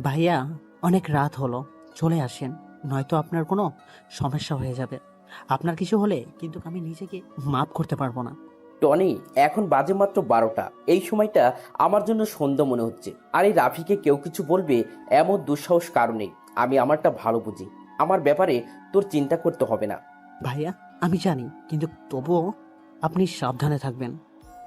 ভাইয়া, অনেক রাত হলো, চলে আসেন, নয়তো আপনার কোনো সমস্যা হয়ে যাবে। আপনার কিছু হলে কিন্তু আমি নিজেকে মাফ করতে পারবো না। টনি, এখন বাজে মাত্র 12টা। এই সময়টা আমার জন্য সন্ধ্যা মনে হচ্ছে। আর এই রাফিকে কেউ কিছু বলবে এমন দুঃসাহস কারণে আমি আমারটা ভালো বুঝি। আমার ব্যাপারে তোর চিন্তা করতে হবে না। ভাইয়া, আমি জানি, কিন্তু তবুও আপনি সাবধানে থাকবেন।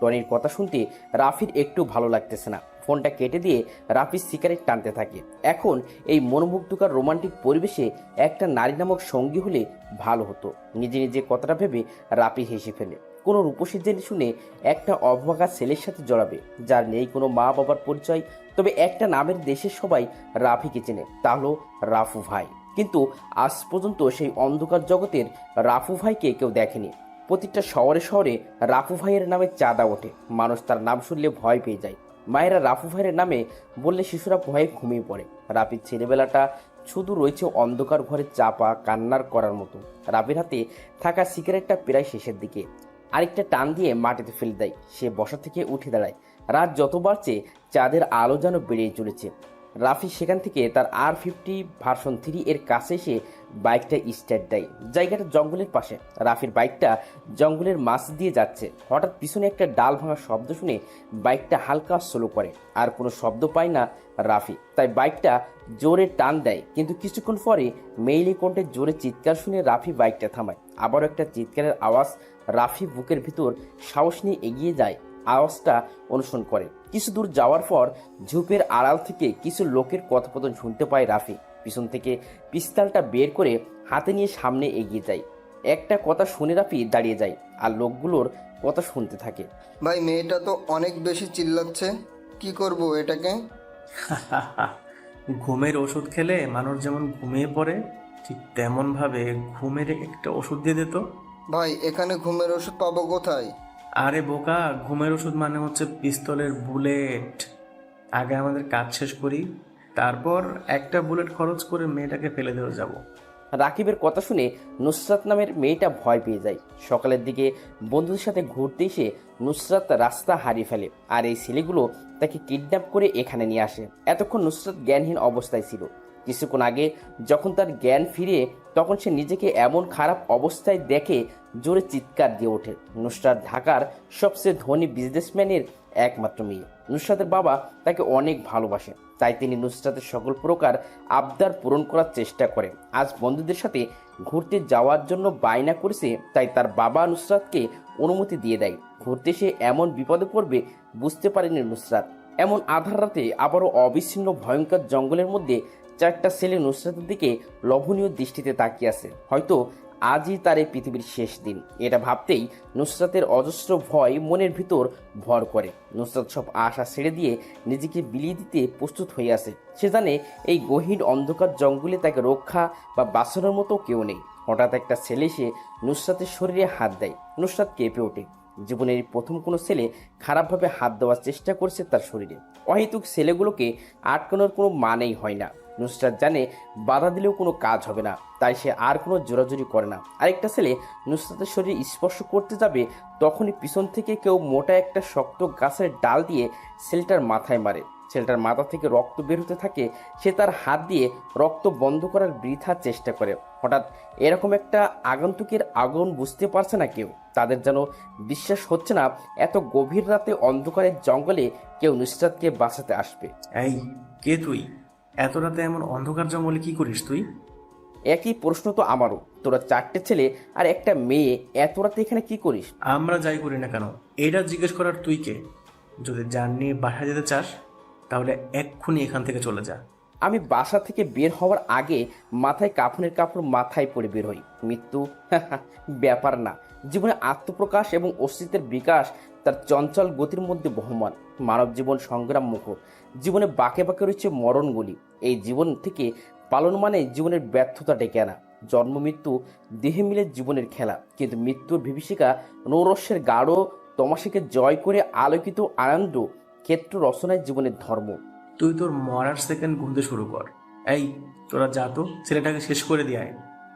টনির কথা শুনতে রাফির একটু ভালো লাগতেছে না। ফোনটা কেটে দিয়ে রাফি সিগারেট টানতে থাকে। এখন এই মনোমুগ্ধকর রোমান্টিক পরিবেশে একটা নারী নামক সঙ্গী হলে ভালো হতো। নিজে নিজে কথাটা ভেবে রাফি হেসে ফেলে। কোনো রূপসী জেনে শুনে একটা অভাগা ছেলের সাথে জড়াবে, যার নেই কোনো মা বাবার পরিচয়। তবে একটা নামের দেশের সবাই রাফিকে চেনে, তা হলো রাফু ভাই। কিন্তু আজ পর্যন্ত সেই অন্ধকার জগতের রাফু ভাইকে কেউ দেখেনি। প্রতিটা শহরে শহরে রাফু ভাইয়ের নামে চাঁদা ওঠে। মানুষ তার নাম শুনলে ভয় পেয়ে যায়। মায়েরা রাফু ভাইয়ের নামে বললে শিশুরা ভয়ে ঘুমিয়ে পড়ে। রাফির ছেলেবেলাটা শুধু রয়েছে অন্ধকার ঘরে চাপা কান্নার করার মতো। রাফির হাতে থাকা সিগারেটটা প্রায় শেষের দিকে। আরেকটা টান দিয়ে মাটিতে ফেলে দেয়। সে বসা থেকে উঠে দাঁড়ায়। রাত যত বাড়ছে চাঁদের আলো যেন বেড়েই চলেছে। রাফি সেখান থেকে তার R50 ভার্সন 3 এর কাছে এসে বাইকটা স্টার্ট দেয়। জায়গাটা জঙ্গলের পাশে। রাফির বাইকটা জঙ্গলের মাছ দিয়ে যাচ্ছে। হঠাৎ পিছনে একটা ডাল ভাঙার শব্দ শুনে বাইকটা হালকা স্লো করে। আর কোনো শব্দ পায় না রাফি, তাই বাইকটা জোরে টান দেয়। কিন্তু কিছুক্ষণ পরে মেইলি কণ্ঠে জোরে চিৎকার শুনে রাফি বাইকটা থামায়। আবারও একটা চিৎকারের আওয়াজ। রাফি বুকের ভিতর সাহস নিয়ে এগিয়ে যায়, আওয়াজটা অনুসরণ করে। কিছু দূর যাওয়ার পর ঝোপের আড়াল থেকে কিছু লোকের কথোপকথন শুনতে পায় রাফি। পিছন থেকে পিস্তলটা বের করে হাতে নিয়ে সামনে এগিয়ে যায়। একটা কথা শুনে রাফি দাঁড়িয়ে যায় আর লোকগুলোর কথা শুনতে থাকে। ভাই, মেয়েটা তো অনেক বেশি চিল্লাচ্ছে, কি করব এটাকে? ঘুমের ওষুধ খেলে মানুষ যেমন ঘুমিয়ে পড়ে, ঠিক তেমন ভাবে ঘুমের একটা ওষুধ দিয়ে দিত। ভাই, এখানে ঘুমের ওষুধ পাবো কোথায়? আরে বোকা, ঘুমের ওষুধ মানে হচ্ছে পিস্তলের বুলেট। আগে আমাদের কাজ শেষ করি, তারপর একটা বুলেট খরচ করে মেয়েটাকে ফেলে দিয়ে যাব। রাকিবের কথা শুনে নুসরাত নামের মেয়েটা ভয় পেয়ে যায়। সকালের দিকে বন্ধুদের সাথে ঘুরতে এসে নুসরাত রাস্তা হারিয়ে ফেলে। আর এই ছেলেগুলো তাকে কিডন্যাপ করে এখানে নিয়ে আসে। এতক্ষণ নুসরাত জ্ঞানহীন অবস্থায় ছিল। কিছুক্ষণ আগে যখন তার জ্ঞান ফিরে, তখন সে নিজেকে এমন খারাপ অবস্থায় দেখে জোরে চিৎকার দিয়ে ওঠে। নুসরাত ঢাকার সবচেয়ে ধনী বিজনেসম্যানের একমাত্র মেয়ে। নুসরাতের বাবা তাকে অনেক ভালোবাসে, তাই তিনি নুসরাতের সকল প্রকার আবদার পূরণ করার চেষ্টা করে। আজ বন্ধুদের সাথে ঘুরতে যাওয়ার জন্য বায়না করেছে, তাই তার বাবা নুসরাতকে অনুমতি দিয়ে দেয়। ঘুরতে সে এমন বিপদে পড়বে বুঝতে পারেনি নুসরাত। এমন আধার রাতে আবারও অবিচ্ছিন্ন ভয়ঙ্কর জঙ্গলের মধ্যে চারটা ছেলে নুসরাতের দিকে লোভনীয় দৃষ্টিতে তাকিয়ে আছে। হয়তো আজই তার এই পৃথিবীর শেষ দিন। এটা ভাবতেই নুসরাতের অজস্র ভয় মনের ভিতর ভর করে। নুসরাত সব আশা ছেড়ে দিয়ে নিজেকে বিলিয়ে দিতে প্রস্তুত হয়ে আছে। সে জানে এই গহীন অন্ধকার জঙ্গলে তাকে রক্ষা বা বাঁচানোর মতো কেউ নেই। হঠাৎ একটা ছেলে এসে নুসরাতের শরীরে হাত দেয়। নুসরাত কেঁপে ওঠে। জীবনের প্রথম কোনো ছেলে খারাপভাবে হাত দেওয়ার চেষ্টা করছে তার শরীরে। অহেতুক ছেলেগুলোকে আটকানোর কোনো মানেই হয় না। নুসরাত জানে বাধা দিলেও কোনো কাজ হবে না, তাই সে আর কোনো জোরাজুরি করে না। আরেকটা ছেলে নুসরাতের শরীরে স্পর্শ করতে যাবে, তখনই পিছন থেকে কেউ মোটা একটা শক্ত গাছের ডাল দিয়ে ছেলেটার মাথায় মারে। ছেলেটার মাথা থেকে রক্ত বের হতে থাকে। সে তার হাত দিয়ে রক্ত বন্ধ করার বৃথা চেষ্টা করে। হঠাৎ এরকম একটা আগন্তুকের আগুন বুঝতে পারছে না কেউ। তাদের যেন বিশ্বাস হচ্ছে না এত গভীর রাতে অন্ধকারের জঙ্গলে কেউ নুসরাতকে বাঁচাতে আসবে। এই, কে তুই? এত রাতে এমন অন্ধকার জঙ্গলে কি করিস তুই? একই প্রশ্ন তো আমারও। তোরা চারটে ছেলে আর একটা মেয়ে এত রাতে এখানে কি করিস? আমরা যাই করি না কেন, এটা জিজ্ঞেস করার তুই কে? যদি জান নিয়ে বাসা যেতে চাস তাহলে এক্ষুনি এখান থেকে চলে যা। আমি বাসা থেকে বের হওয়ার আগে মাথায় কাফনের কাপড় মাথায় পরে বের হই। মৃত্যু ব্যাপার না। জীবনে আত্মপ্রকাশ এবং অস্তিত্বের বিকাশ তার চঞ্চল গতির মধ্যে বহমান। মানব জীবন সংগ্রাম মুখর। জীবনে বাঁকে বাঁকে রয়েছে মরণগুলি। এই জীবন থেকে পালন মানে জীবনের ব্যর্থতা ডেকে আনা। জন্ম মৃত্যু দেহে মিলে জীবনের খেলা, কিন্তু মৃত্যুর বিভীষিকা নৌরস্যের গাঢ় তমাশাকে জয় করে আলোকিত আনন্দ ক্ষেত্র রচনায় জীবনের ধর্ম। তুই তোর মরার সেকেন্ড গুনতে শুরু কর। এই, তোরা যা তো, ছেলেটাকে শেষ করে দিয়ে আয়।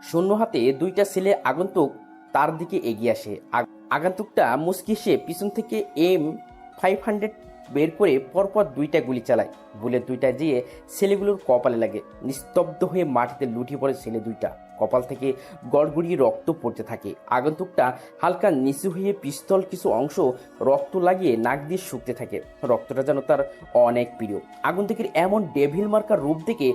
শূন্য হাতে দুইটা ছেলে আগন্তুক তার দিকে এগিয়ে আসে। আগন্তুকটা মুচকি এসে পিছন থেকে M500 বের করে পরপর 2টা গুলি চালায়। বুলেট 2টা যেয়ে ছেলেগুলোর কপালে লাগে। নিস্তব্ধ হয়ে মাটিতে লুটিয়ে পড়ে ছেলে 2টা। কপাল থেকে গড়গড়িয়ে রক্ত পড়তে থাকে। আগন্তুকটা হালকা নিচু হয়ে পিস্তল কিছু অংশ রক্ত লাগিয়ে নাক দিয়ে শুকতে থাকে। রক্তটা যেন তার অনেক প্রিয়। আগন্তুকের এমন ডেভিল মার্কার রূপ দেখে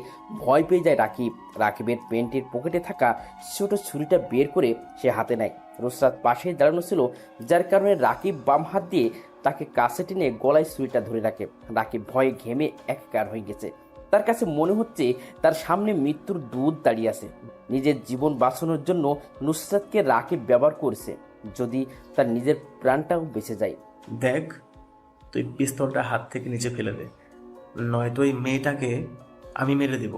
ভয় পেয়ে যায় রাকিব। রাকিবের প্যান্টের পকেটে থাকা ছোট ছুরিটা বের করে সে হাতে নেয়। নুসরাত পাশে দাঁড়ানো ছিল, যার কারণে রাকিব বাম হাত দিয়ে তাকে কাছে টেনে গলায় ছুরিটা ধরে রাখে। রাকিব ভয়ে ঘেমে একাকার হয়ে গেছে। তার কাছে মনে হচ্ছে তার সামনে মৃত্যুর দূত দাঁড়িয়ে আছে। নিজের জীবন বাঁচানোর জন্য নুসরাতকে রাকিব ব্যবহার করছে, যদি তার নিজের প্রাণটাও বেঁচে যায়। দেখ, তুই পিস্তলটা হাত থেকে নিচে ফেলে দে, নয়তো এই মেয়েটাকে আমি মেরে দেব।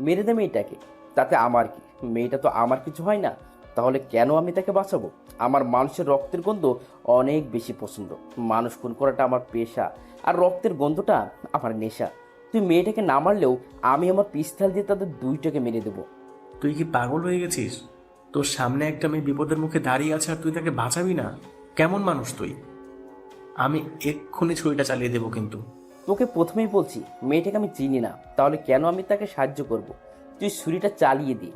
মেরে দে মেয়েটাকে, তাতে আমার কি? মেয়েটা তো আমার কিছু হয় না, তাহলে কেন আমি তাকে বাঁচাবো? আমার মানুষের রক্তের গন্ধ অনেক বেশি পছন্দ। মানুষ খুন করাটা আমার পেশা, আর রক্তের গন্ধটা আমার নেশা। তুই মেয়েটাকে না মারলেও আমি আমার পিস্তল দিয়ে তাদের 2টাকে মেরে দেবো। তুই কি পাগল হয়ে গেছিস? তোর সামনে একটা মেয়ে বিপদের মুখে দাঁড়িয়ে আছে আর তুই তাকে বাঁচাবি না? কেমন মানুষ তুই? আমি এক্ষুনি ছুরিটা চালিয়ে দেবো কিন্তু। তোকে প্রথমেই বলছি, মেয়েটাকে আমি চিনি না, তাহলে কেন আমি তাকে সাহায্য করব? তুই ছুরিটা চালিয়ে দি।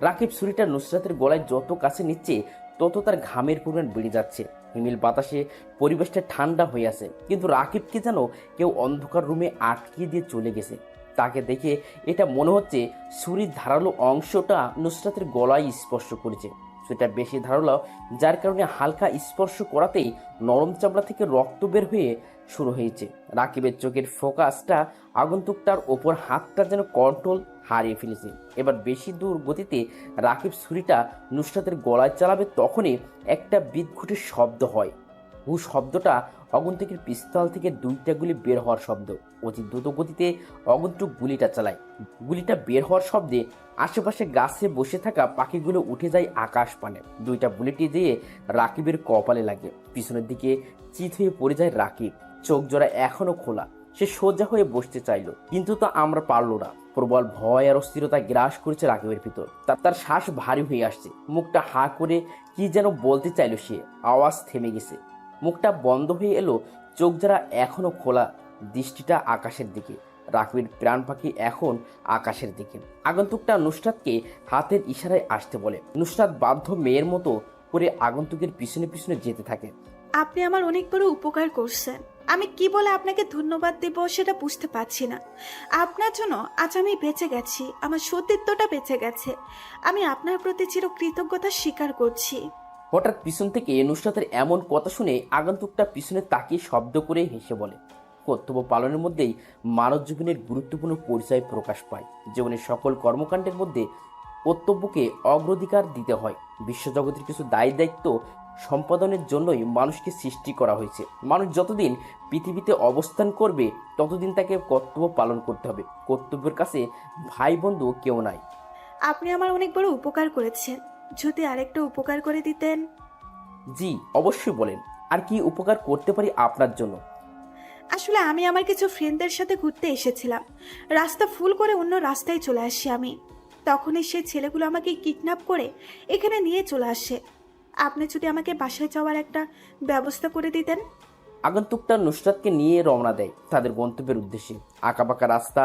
রাকিব ছুরিটা নুসরাতের গলায় যত কাছে নিচ্ছে তত তার ঘামের পরিমাণ বেড়ে যাচ্ছে। হিমেল বাতাসে পরিবেশটা ঠান্ডা হয়ে আছে, কিন্তু রাকিবকে যেন কেউ অন্ধকার রুমে আটকে দিয়ে চলে গেছে। তাকে দেখে এটা মনে হচ্ছে ছুরির ধারালো অংশটা নুসরাতের গলায় স্পর্শ করেছে। সেটা বেশি ধারালো, যার কারণে হালকা স্পর্শ করাতেই নরম চামড়া থেকে রক্ত বের হয়ে শুরু হয়েছে। রাকিবের চোখের ফোকাসটা আগন্তুকটার ওপর, হাতটা যেন কন্ট্রোল হারিয়ে ফেলেছে। এবার বেশি দূর গতিতে রাকিব ছুরিটা নুসরাতের গলায় চালাবে, তখনই একটা বিদঘুটের শব্দ হয়। শব্দটা অগন্তুকের পিস্তল থেকে 2টা গুলি বের হওয়ার শব্দ। অতি দ্রুত গতিতে অগন্তুক গুলিটা চালায়। গুলিটা বের হওয়ার শব্দে আশেপাশে গাছে বসে থাকা পাখিগুলো উঠে যায় আকাশ পানে। 2টা বুলেটই দিয়ে রাকিবের কপালে লাগে। পিছনের দিকে চিত হয়ে পড়ে যায় রাকিব। চোখ জোড়া এখনো খোলা। সে সোজা হয়ে বসতে চাইল, কিন্তু তা আমরা পারলো না। প্রবল ভয় আর অস্থিরতা গ্রাস করেছে রাকিবের ভিতর। তার শ্বাস ভারী হয়ে আসছে। মুখটা হা করে কি যেন বলতে চাইল সে, আওয়াজ থেমে গেছে। মুখটা বন্ধ হয়ে এলো, চোখ যারা এখনো খোলা, দৃষ্টিটা আকাশের দিকে। রাকিবের প্রাণ পাখি এখন আকাশের দিকে। আগন্তুকটা নুসরাতকে হাতের ইশারায় আসতে বলে। নুসরাত বাধ্য মেয়ের মতো করে আগন্তুকের পিছনে পিছনে যেতে থাকে। আপনি আমার অনেক বড় উপকার করছেন। আমি কি বলে আপনাকে ধন্যবাদ দেব সেটা বুঝতে পারছি না। আপনার জন্য আজ আমি বেঁচে গেছি, আমার সতীত্বটা বেঁচে গেছে। আমি আপনার প্রতি চির কৃতজ্ঞতা স্বীকার করছি। হঠাৎ পিছন থেকে নুসরাতের এমন কথা শুনে আগন্তুকটা পিছনে তাকিয়ে শব্দ করে হেসে বলে, কর্তব্য পালনের মধ্যেই মানব জীবনের গুরুত্বপূর্ণ পরিচয় প্রকাশ পায়। জীবনের সকল কর্মকাণ্ডের মধ্যে কর্তব্যকে অগ্রাধিকার দিতে হয়। বিশ্বজগতের কিছু দায় দায়িত্ব সম্পাদনের জন্যই মানুষকে সৃষ্টি করা হয়েছে। মানুষ যতদিন পৃথিবীতে অবস্থান করবে ততদিন তাকে কর্তব্য পালন করতে হবে। কর্তব্যের কাছে ভাই বন্ধু কেউ নাই। আপনি আমার অনেক বড় উপকার করেছেন, যদি আরেকটা উপকার করে দিতেন। জি অবশ্যই, বলেন আর কি উপকার করতে পারি আপনার জন্য? আসলে আমি আমার কিছু ফ্রেন্ডদের সাথে ঘুরতে এসেছিলাম। রাস্তা ফুল করে অন্য রাস্তায় চলে আসি আমি। তখনই সেই ছেলেগুলো আমাকে কিডন্যাপ করে এখানে নিয়ে চলে আসে। আপনি যদি আমাকে বাসায় যাওয়ার একটা ব্যবস্থা করে দিতেন। আগন্তুকটা নুসরাতকে নিয়ে রওনা দেয় তাদের গন্তব্যের উদ্দেশ্যে। আঁকাবাঁকা রাস্তা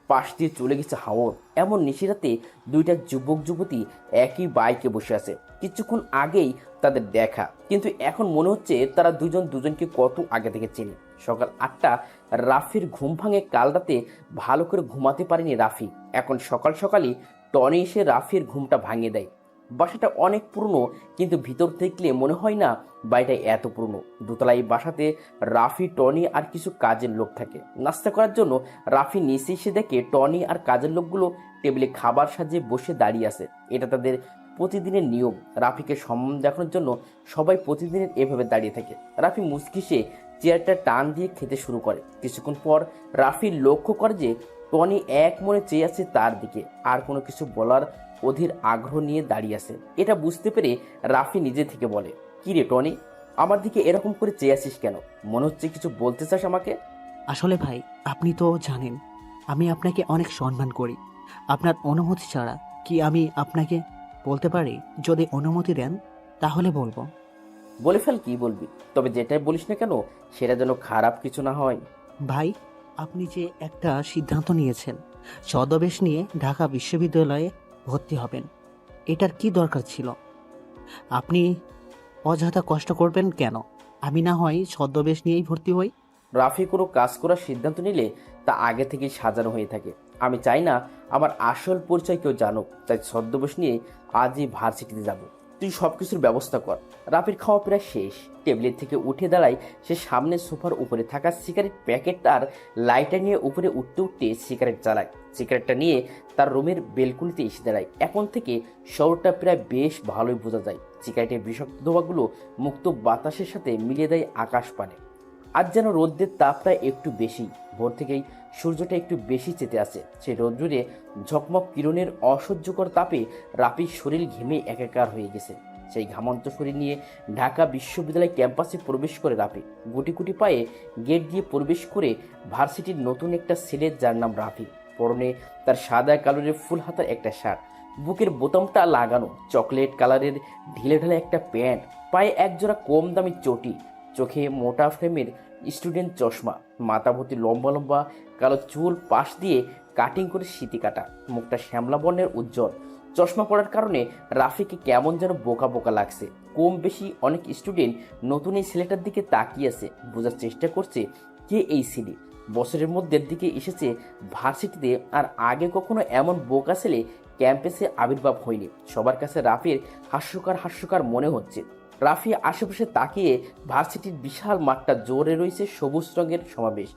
পাশ দিয়ে চলে গেছে হাওর। এমন নিশিরাতে 2টা যুবক যুবতী একই বাইকে বসে আছে। কিছুক্ষণ আগেই তাদের দেখা, কিন্তু এখন মনে হচ্ছে তারা দুজন দুজনকে কত আগে থেকে চেনে। সকাল 8টা। রাফির ঘুম ভাঙে। কাল রাতে ভালো করে ঘুমাতে পারেনি রাফি। এখন সকাল সকালই টনি এসে রাফির ঘুমটা ভাঙিয়ে দেয়। বাসাটা অনেক পুরনো, কিন্তু ভিতর দেখলে মনে হয় না বাড়িটা এত পুরনো। দোতলায় বাসাতে রাফি, টনি আর কিছু কাজের লোক থাকে। নাস্তা করার জন্য রাফি নিচে এসে দেখে টনি আর কাজের লোকগুলো টেবিলে খাবার সাজিয়ে বসে দাঁড়িয়ে আছে। এটা তাদের প্রতিদিনের নিয়ম। রাফিকে সম্মান দেখানোর জন্য সবাই প্রতিদিনের এভাবে দাঁড়িয়ে থাকে। রাফি মুচকিসে চেয়ারটা টান দিয়ে খেতে শুরু করে। কিছুক্ষণ পর রাফি লক্ষ্য করে যে টনি এক মনে চেয়ে আছে তার দিকে, আর কোনো কিছু বলার অধীর আগ্রহ নিয়ে দাঁড়িয়ে আছে। এটা বুঝতে পেরে রাফি নিজে থেকে বলে, কি রে টনি, আমার দিকে এরকম করে চেয়ে আসিস কেন? মনে হচ্ছে কিছু বলতে চাস আমাকে? আসলে ভাই, আপনি তো জানেন আমি আপনাকে অনেক সম্মান করি। আপনার অনুমতি ছাড়া কি আমি আপনাকে বলতে পারি? যদি অনুমতি দেন তাহলে বলবো। বলে ফেল, কি বলবি, তবে যেটাই বলিস না কেন সেটা যেন খারাপ কিছু না হয়। ভাই, আপনি যে একটা সিদ্ধান্ত নিয়েছেন ছদ্মবেশ নিয়ে ঢাকা বিশ্ববিদ্যালয়ে ভর্তি হবেন, এটার কি দরকার ছিল? আপনি অযথা কষ্ট করবেন কেন? আমি না হয় ছদ্মবেশ নিয়েই ভর্তি হই। রাফি কোনো কাজ করার সিদ্ধান্ত নিলে তা আগে থেকেই সাজানো হয়ে থাকে। আমি চাই না আমার আসল পরিচয় কেউ জানুক, তাই ছদ্মবেশ নিয়ে আজই ভার্সিটিতে যাব। তুই সব কিছুর ব্যবস্থা কর। রাফির খাওয়া প্রায় শেষ। টেবিলের থেকে উঠে দাঁড়ায় সে। সামনে সোফার উপরে থাকা সিগারেট প্যাকেট আর লাইটার নিয়ে উপরে উঠতে উঠতে সিগারেট জ্বালায়। সিগারেটটা নিয়ে তার রুমের বেলকুনিতে এসে দাঁড়ায়। এখন থেকে শহরটা প্রায় বেশ ভালোই বোঝা যায়। সিগারেটের বিষাক্ত ধোঁয়াগুলো মুক্ত বাতাসের সাথে মিলিয়ে দেয় আকাশ পানে। আজ যেন রোদ্রের তাপটা একটু বেশি। ভোর থেকেই সূর্যটা একটু বেশি চেতে আসে। সেই রোদ্দুরে ঝকমক কিরণের অসহ্যকর তাপে রাফির শরীর ঘেমে একাকার হয়ে গেছে। সেই ঘামন্ত শরীর নিয়ে ঢাকা বিশ্ববিদ্যালয় ক্যাম্পাসে প্রবেশ করে রাফি। গুটি গুটি পায়ে গেট দিয়ে প্রবেশ করে ভার্সিটির নতুন একটা ছেলে, যার নাম রাফি। পরনে তার সাদা কালারের ফুল হাতার একটা শার্ট, বুকের বোতামটা লাগানো চকলেট কালারের ঢিলে ঢালে একটা প্যান্ট, পায়ে একজোড়া কম দামি চটি, চোখে মোটা ফ্রেমের স্টুডেন্ট চশমা, মাথা ভর্তি লম্বা লম্বা কালো চুল পাশ দিয়ে কাটিং করে সিটি কাটা, মুখটা শ্যামলা বর্ণের উজ্জ্বল। চশমা পড়ার কারণে রাফিকে কেমন যেন বোকা বোকা লাগছে। কম বেশি অনেক স্টুডেন্ট নতুন এই ছেলেটার দিকে তাকিয়ে আছে, বোঝার চেষ্টা করছে কে এই ছেলে। বছরের মধ্যের দিকে এসেছে ভার্সিটিতে, আর আগে কখনো এমন বোকা ছেলে ক্যাম্পাসে আবির্ভাব হয়নি। সবার কাছে রাফির হাস্যকর মনে হচ্ছে। রাফি আশেপাশে তাকিয়ে ভার্সিটির বিশাল মাঠটা জোরে রয়েছে সবুজ রঙের সমাবেশ।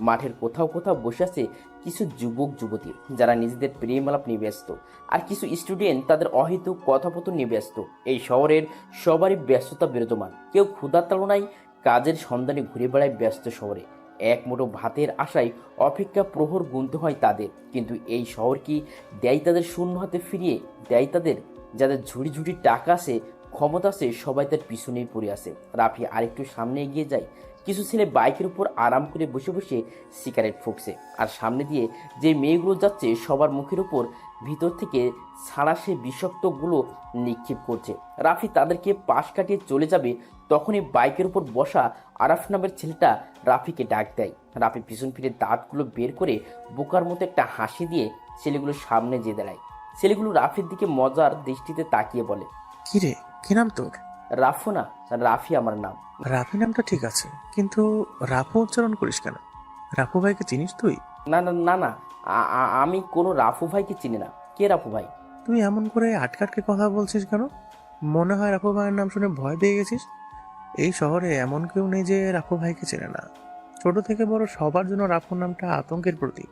মাঠের কোথাও কোথাও বসে আছে কিছু যুবক যুবতী, যারা নিজেদের প্রেম আলাপ নিয়ে ব্যস্ত, আর কিছু স্টুডেন্ট তাদের অহেতুক কথোপকথন নিয়ে ব্যস্ত। এই শহরের সবারই ব্যস্ততা বিরাজমান। কেউ ক্ষুধার তাড়নায় কাজের সন্ধানে ঘুরে বেড়ায় ব্যস্ত শহরে। এক মুঠো ভাতের আশায় অপেক্ষা প্রহর গুনতে হয় তাদের। কিন্তু এই শহর কি দেয় তাদের শূন্য হাতে ফিরিয়ে? দেয় তাদের যাদের ঝুড়ি ঝুড়ি টাকা আছে, ক্ষমতা আছে, সবাই তার পিছনেই পড়ে আছে। রাফি আরেকটু সামনে এগিয়ে যায়। কিছু ছেলে বাইকের উপর আরাম করে বসে বসে সিগারেট ফুঁকছে, আর সামনে দিয়ে যে মেয়েগুলো যাচ্ছে সবার মুখের উপর ভিতর থেকে ছাড়া সে বিষাক্তগুলো নিক্ষেপ করছে। রাফি তাদেরকে পাশ কাটিয়ে চলে যাবে, তখনই বাইকের উপর বসা আরাফ নামের ছেলেটা রাফিকে ডাক দেয়। রাফি পিছন ফিরে দাঁতগুলো বের করে বোকার মতো একটা হাসি দিয়ে ছেলেগুলোর সামনে যেয়ে দাঁড়ায়। ছেলেগুলো রাফির দিকে মজার দৃষ্টিতে তাকিয়ে বলে, কি রে, কি নাম তোর? রাফু না, রাফি আমার নাম। রাফি নামটা ঠিক আছে, কিন্তু রাফু উচ্চারণ করিস কেন? রাফু ভাইকে চিনিস তুই? না না না না, আমি কোনো রাফু ভাইকে চিনি না। কে রাফু ভাই? তুই এমন করে আটকে কথা বলছিস কেন? মনে হয় রাফু ভাইয়ের নাম শুনে ভয় পেয়ে গেছিস। এই শহরে এমন কেউ নেই যে রাফু ভাইকে চেনে না। ছোট থেকে বড় সবার জন্য রাফু নামটা আতঙ্কের প্রতীক।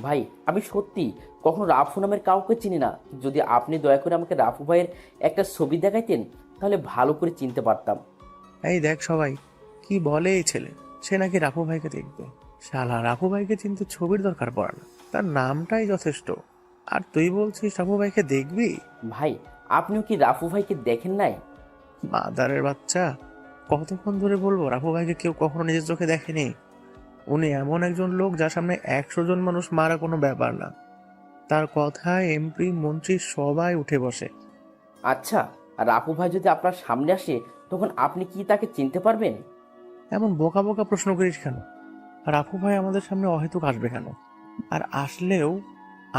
ভাই, আমি সত্যি কখনো রাফু নামের কাউকে চিনি না। যদি আপনি দয়া করে আমাকে রাফু ভাইয়ের একটা ছবি দেখাইতেন, তাহলে ভালো করে চিনতে পারতাম। এই দেখ সবাই কি বলে এই ছেলে, সে নাকি রাফু ভাইকে দেখবে। শালা, রাফু ভাইকে চিনতে ছবির দরকার পড়ে না, তার নামটাই যথেষ্ট। আর তুই বলছিস রাফু ভাইকে দেখবি? ভাই, আপনিও কি রাফু ভাইকে দেখেন নাই? মাদারের বাচ্চা, কতক্ষণ ধরে বলবো রাফু ভাইকে কেউ কখনো নিজের চোখে দেখেনি। উনি এমন একজন লোক যার সামনে 100 জন মানুষ মারা কোনো ব্যাপার না। তার কথায় এমপি মন্ত্রী সবাই উঠে বসে। আচ্ছা, রাফু ভাই যদি আপনার সামনে আসে, তখন আপনি কি তাকে চিনতে পারবেন? এমন বোকা বোকা প্রশ্ন করিস কেন? রাফু ভাই আমাদের সামনে অহেতুক আসবে কেন? আর আসলেও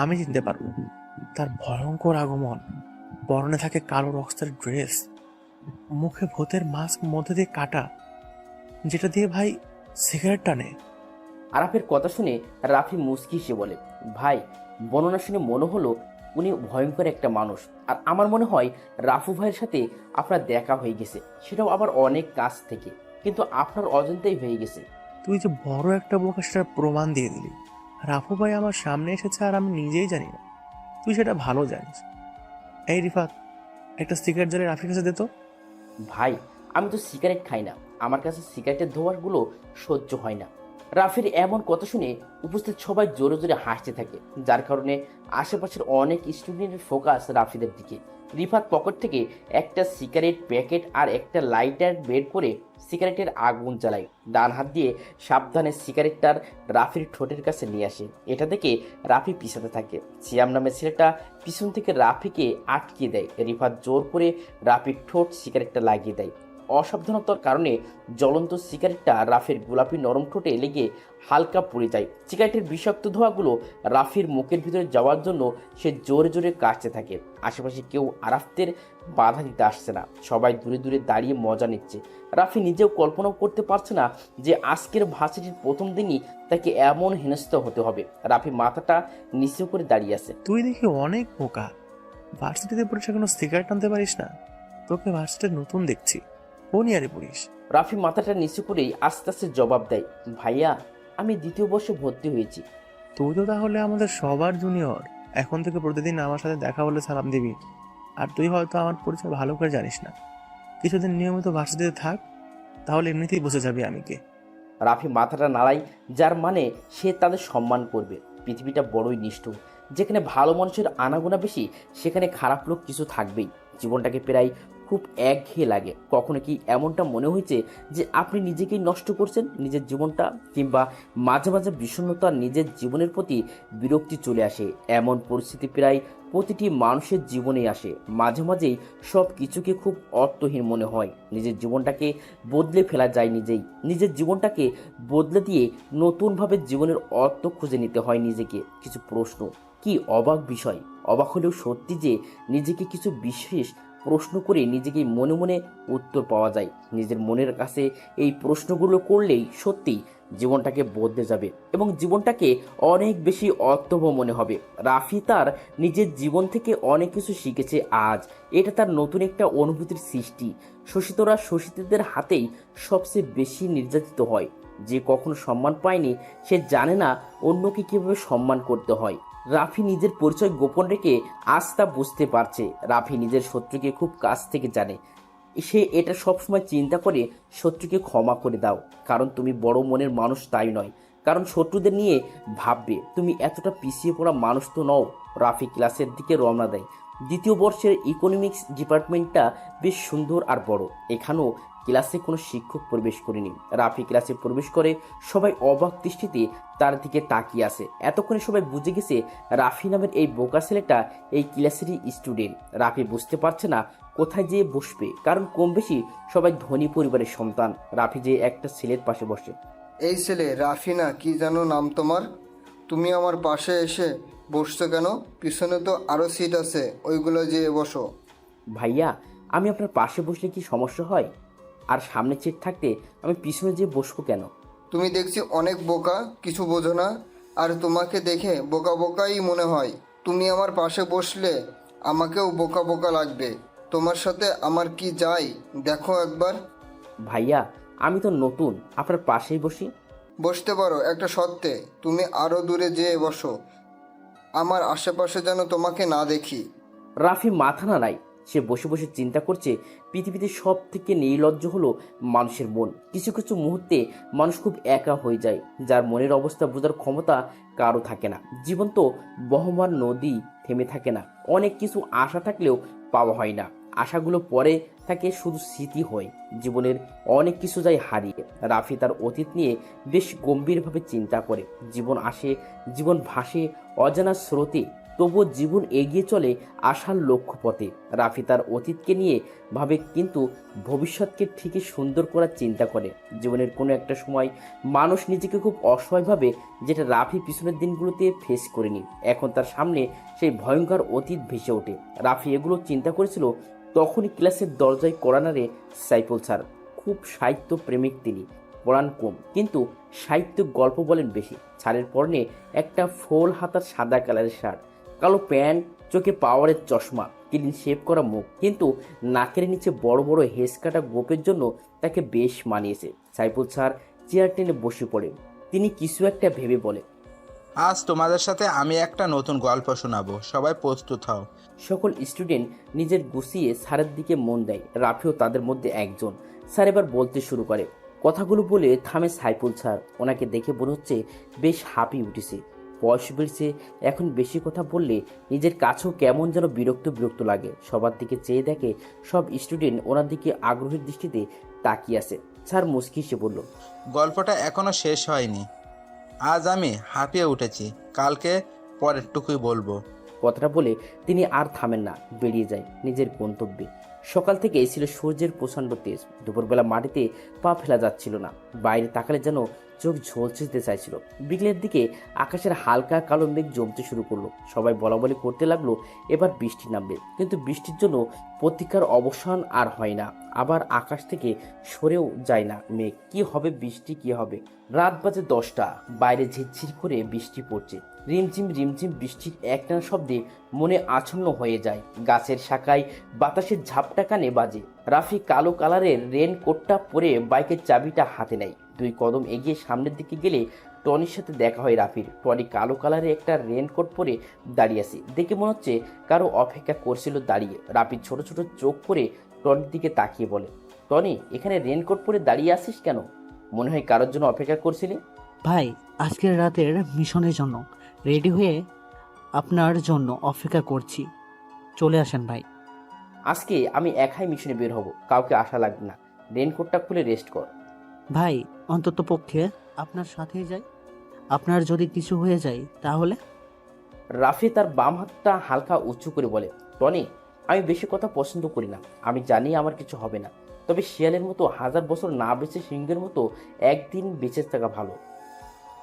আমি চিনতে পারবো। তার ভয়ঙ্কর আগমন, পরনে থাকে কালো রক্সের ড্রেস, মুখে ভূতের মাস্ক মধ্যে দিয়ে কাটা, যেটা দিয়ে ভাই সিগারেট টানে। আরাফের কথা শুনে রাফি মুচকি হেসে বলে, ভাই, বর্ণনা শুনে মনে হলো উনি ভয়ঙ্কর একটা মানুষ। আর আমার মনে হয় রাফু ভাইয়ের সাথে আপনার দেখা হয়ে গেছে, সেটাও আবার অনেক কাছ থেকে, কিন্তু আপনার অজান্তেই হয়ে গেছে। তুই যে বড় একটা বোকা সেটার প্রমাণ দিয়ে দিলি। রাফু ভাই আমার সামনে এসেছে আর আমি নিজেই জানি না। তুই সেটা ভালো জানিস। এই রিফাত, একটা সিগারেট জ্বালিয়ে রাফির কাছে দে তো। ভাই, আমি তো সিগারেট খাই না, আমার কাছে সিগারেটের ধোঁয়াগুলো সহ্য হয় না। রাফির এমন কথা শুনে উপস্থিত সবাই জোরে জোরে হাসতে থাকে, যার কারণে আশেপাশের অনেক স্টুডেন্টের ফোকাস রাফিদের দিকে। রিফাত পকেট থেকে একটা সিগারেট প্যাকেট আর একটা লাইটার বের করে সিগারেটের আগুন জ্বালায়। ডান হাত দিয়ে সাবধানে সিগারেটটার রাফির ঠোঁটের কাছে নিয়ে আসে। এটা দেখে রাফি পিছাতে থাকে। সিয়াম নামের ছেলেটা পিছন থেকে রাফিকে আটকে দেয়। রিফাত জোর করে রাফির ঠোঁট সিগারেটটা লাগিয়ে দেয়। অসাবধানতার কারণে জ্বলন্ত সিগারেটটা রাফির গোলাপি নরম ঠোঁটে লেগে হালকা পুড়ে যায়। সিগারেটের বিষাক্ত ধোঁয়াগুলো রাফির মুখের ভিতরে যাওয়ার জন্য সে জোরে জোরে কাশতে থাকে। আশেপাশে কেউ আরাফতের বাধা দিতে আসছে না, সবাই দূরে দূরে দাঁড়িয়ে মজা নিচ্ছে। রাফি নিজেও কল্পনাও করতে পারছে না যে আজকের ভার্সিটির প্রথম দিনই তাকে এমন হেনস্থ হতে হবে। রাফি মাথাটা নিচু করে দাঁড়িয়ে আছে। তুই দেখি অনেক বোকা, ভার্সিটিতে পড়িস এখনো সিগারেট আনতে পারিস না? তোকে ভার্সিটিতে নতুন দেখছি, কোন ইয়ারে পড়িস? রাফি মাথাটা নিচু করেই আস্তে আস্তে জবাব দেয়, ভাইয়া আমি দ্বিতীয় বর্ষে ভর্তি হয়েছি। তুই তো তাহলে আমাদের সবার জুনিয়র, এখন থেকে প্রতিদিন আমার সাথে দেখা হলে সালাম দিবি। আর তুই হয়তো আমার পরিচয় ভালো করে জানিস না, কিছুদিন নিয়মিত ভার্সিটিতে থাক, তাহলে এমনিতেই বুঝে যাবি আমি কে। রাফি মাথাটা নাড়ায়, যার মানে সে তাদের সম্মান করবে। পৃথিবীটা বড়ই নিষ্ঠুর, যেখানে ভালো মানুষের আনাগোনা বেশি সেখানে খারাপ লোক কিছু থাকবেই। জীবনটাকে প্রায় খুব একঘেয়ে লাগে। কখনো কি এমনটা মনে হয়েছে যে আপনি নিজেকেই নষ্ট করছেন নিজের জীবনটা? কিংবা মাঝে মাঝে বিষণ্ণতা, নিজের জীবনের প্রতি বিরক্তি চলে আসে? এমন পরিস্থিতি প্রায় প্রতিটি মানুষের জীবনেই আসে। মাঝে মাঝেই সব কিছুকে খুব অর্থহীন মনে হয়। নিজের জীবনটাকে বদলে ফেলা যায় নিজেই। নিজের জীবনটাকে বদলে দিয়ে নতুনভাবে জীবনের অর্থ খুঁজে নিতে হয় নিজেকে। কিছু প্রশ্ন, কি অবাক বিষয়, অবাক হলেও সত্যি যে নিজেকে কিছু বিশেষ প্রশ্ন করে নিজেকে মনে মনে উত্তর পাওয়া যায়। নিজের মনের কাছে এই প্রশ্নগুলো করলেই সত্যি জীবনটাকে বদলে যাবে এবং জীবনটাকে অনেক বেশি অর্থবহ মনে হবে। রাফি তার নিজের জীবন থেকে অনেক কিছু শিখেছে আজ। এটা তার নতুন একটা অনুভূতির সৃষ্টি। শোষিতরা শোষিতদের হাতেই সবচেয়ে বেশি নির্যাতিত হয়। যে কখনো সম্মান পায়নি সে জানে না অন্যকে কীভাবে সম্মান করতে হয়। রাফি নিজের পরিচয় গোপন রেখে আজ তা বুঝতে পারছে। রাফি নিজের শত্রুকে খুব কাছ থেকে জানে। সে এটা সবসময় চিন্তা করে শত্রুকে ক্ষমা করে দাও, কারণ তুমি বড় মনের মানুষ তাই নয়, কারণ শত্রুদের নিয়ে ভাববে। তুমি এতটা পিছিয়ে পড়া মানুষ তো নও। রাফি ক্লাসের দিকে রওনা দেয়। দ্বিতীয় বর্ষের ইকোনমিক্স ডিপার্টমেন্টটা বেশ সুন্দর আর বড়। এখানেও ক্লাসে কোনো শিক্ষক প্রবেশ করেনি। রাফি ক্লাসে প্রবেশ করে সবাই অবাক দৃষ্টিতে তার দিকে তাকিয়ে আছে। এতক্ষণে সবাই বুঝে গেছে রাফি নামের এই বোকা ছেলেটা এই ক্লাসেরই স্টুডেন্ট। রাফি বুঝতে পারছে না কোথায় যেয়ে বসবে, কারণ কম বেশি সবাই ধনী পরিবারের সন্তান। রাফি যে একটা ছেলের পাশে বসে। এই ছেলে রাফি না কি যেন নাম তোমার? তুমি আমার পাশে এসে বসছো কেন? পিছনে তো আরও সিট আছে, ওইগুলো যেয়ে বসো। ভাইয়া আমি আপনার পাশে বসলে কি সমস্যা হয়? আর সামনে সিট থাকতে আমি পিছনে যেয়ে বসবো কেন? তুমি দেখছি অনেক বোকা, কিছু বোঝো না। আর তোমাকে দেখে বোকা বোকাই মনে হয়। তুমি আমার পাশে বসলে আমাকেও বোকা বোকা লাগবে। তোমার সাথে আমার কি যায় দেখো একবার। ভাইয়া আমি তো নতুন, আপনার পাশেই বসি। বসতে পারো একটা শর্তে, তুমি আরও দূরে যেয়ে বসো, আমার আশেপাশে যেন তোমাকে না দেখি। রাফি মাথা নাড়ায়। সে বসে বসে চিন্তা করছে পৃথিবীতে সব থেকে নির্লজ্জ হলো মানুষের মন। কিছু কিছু মুহূর্তে মানুষ খুব একা হয়ে যায়, যার মনের অবস্থা বোঝার ক্ষমতা কারো থাকে না। জীবন তো বহমান নদী, থেমে থাকে না। অনেক কিছু আশা থাকলেও পাওয়া হয় না। আশাগুলো পরে থাকে শুধু স্মৃতি হয়। জীবনের অনেক কিছু যায় হারিয়ে। রাফি তার অতীত নিয়ে বেশ গম্ভীরভাবে চিন্তা করে। জীবন আসে, জীবন ভাসে অজানা স্রোতে, তবুও জীবন এগিয়ে চলে আশার লক্ষ্যপথে। রাফি তার অতীতকে নিয়ে ভাবে, কিন্তু ভবিষ্যৎকে ঠিকই সুন্দর করার চিন্তা করে। জীবনের কোনো একটা সময় মানুষ নিজেকে খুব অসহায় ভাবে, যেটা রাফি পিছনের দিনগুলোতে ফেস করেনি। এখন তার সামনে সেই ভয়ঙ্কর অতীত ভেসে ওঠে। রাফি এগুলো চিন্তা করেছিল তখনই ক্লাসের দরজায় কড়া নাড়ে সাইফুল স্যার। খুব সাহিত্য প্রেমিক তিনি, পড়ান কম, কিন্তু সাহিত্য গল্প বলেন বেশি। স্যারের পরনে একটা ফোল হাতার সাদা কালারের শার্ট, কালো প্যান্ট, চোখে পাওয়ারের চশমা, ক্লিন শেভ করা মুখ, কিন্তু নাকের নিচে বড় বড় হেস কাটা গোপের জন্য তাকে বেশ মানিয়েছে। সাইফুল স্যার চেয়ার টেনে বসে পড়ে। তিনি কিছু একটা ভেবে বলে, আজ তোমাদের সাথে আমি একটা নতুন গল্প শোনাবো, সবাই প্রস্তুত হও। সকল স্টুডেন্ট নিজের গুছিয়ে স্যারের দিকে মন দেয়। রাফিও তাদের মধ্যে একজন। স্যার এবার বলতে শুরু করে। কথাগুলো বলে থামে সাইফুল স্যার। ওনাকে দেখে মনে হচ্ছে বেশ হাঁপিয়ে উঠেছে। বয়স বেড়েছে, এখন বেশি কথা বললে নিজের কাছেও কেমন যেন বিরক্ত বিরক্ত লাগে। সবার দিকে চেয়ে দেখে সব স্টুডেন্ট ওনার দিকে আগ্রহের দৃষ্টিতে তাকিয়ে আছে। স্যার মুচকি এসে বলল, গল্পটা এখনো শেষ হয়নি। আজ আমি হাঁপিয়ে উঠেছি, কালকে পরেরটুকুই বলবো। কথাটা বলে তিনি আর থামেন না, বেরিয়ে যায় নিজের গন্তব্যে। সকাল থেকেই ছিল সূর্যের প্রচণ্ড তেজ। দুপুরবেলা মাটিতে পা ফেলা যাচ্ছিল না, বাইরে তাকালে যেন চোখ ঝলসে যেতে চাইছিল। বিকেলের দিকে আকাশের হালকা কালো মেঘ জমতে শুরু করলো। সবাই বলাবলি করতে লাগলো এবার বৃষ্টি নামবে, কিন্তু বৃষ্টির জন্য প্রতীক্ষার অবসান আর হয় না। আবার আকাশ থেকে সরেও যায় না মেঘ। কি হবে বৃষ্টি, কি হবে? রাত বাজে 10টা, বাইরে ঝিরঝির করে বৃষ্টি পড়ছে। রিমঝিম রিমঝিম বৃষ্টির একটানা শব্দে মনে আচ্ছন্ন হয়ে যায়। গাছের শাখায় বাতাসের ঝাপটা কানে বাজে। রাফি কালো কালারের রেনকোটটা পরে বাইকের চাবিটা হাতে নেয়। 2 কদম এগিয়ে সামনের দিকে গেলে টনির সাথে দেখা হয় রাফির। টনি কালো কালারের একটা রেনকোট পরে দাঁড়িয়ে আছে, দেখে মনে হচ্ছে কারো অপেক্ষা করছিল দাঁড়িয়ে। রাফি ছোট ছোট চোখ করে টনির দিকে তাকিয়ে বলে, টনি, এখানে রেনকোট পরে দাঁড়িয়ে আসিস কেন? মনে হয় কারোর জন্য অপেক্ষা করছিলি। ভাই, আজকের রাতের মিশনের জন্য রেডি হয়ে আপনার জন্য অপেক্ষা করছি, চলে আসেন ভাই। আজকে আমি একাই মিশনে বের হব, কাউকে আশা লাগবে না। রেনকোটটা খুলে রেস্ট কর। ভাই, অন্তত পক্ষে আপনার সাথেই যাই। আপনার যদি কিছু হয়ে যায় তাহলে? রাফি তার বাম হাতটা হালকা উঁচু করে বলে, টনি, আমি বেশি কথা পছন্দ করি না। আমি জানি আমার কিছু হবে না, তবে শিয়ালের মতো 1000 বছর না বেঁচে সিংহের মতো একদিন বেঁচে থাকা ভালো।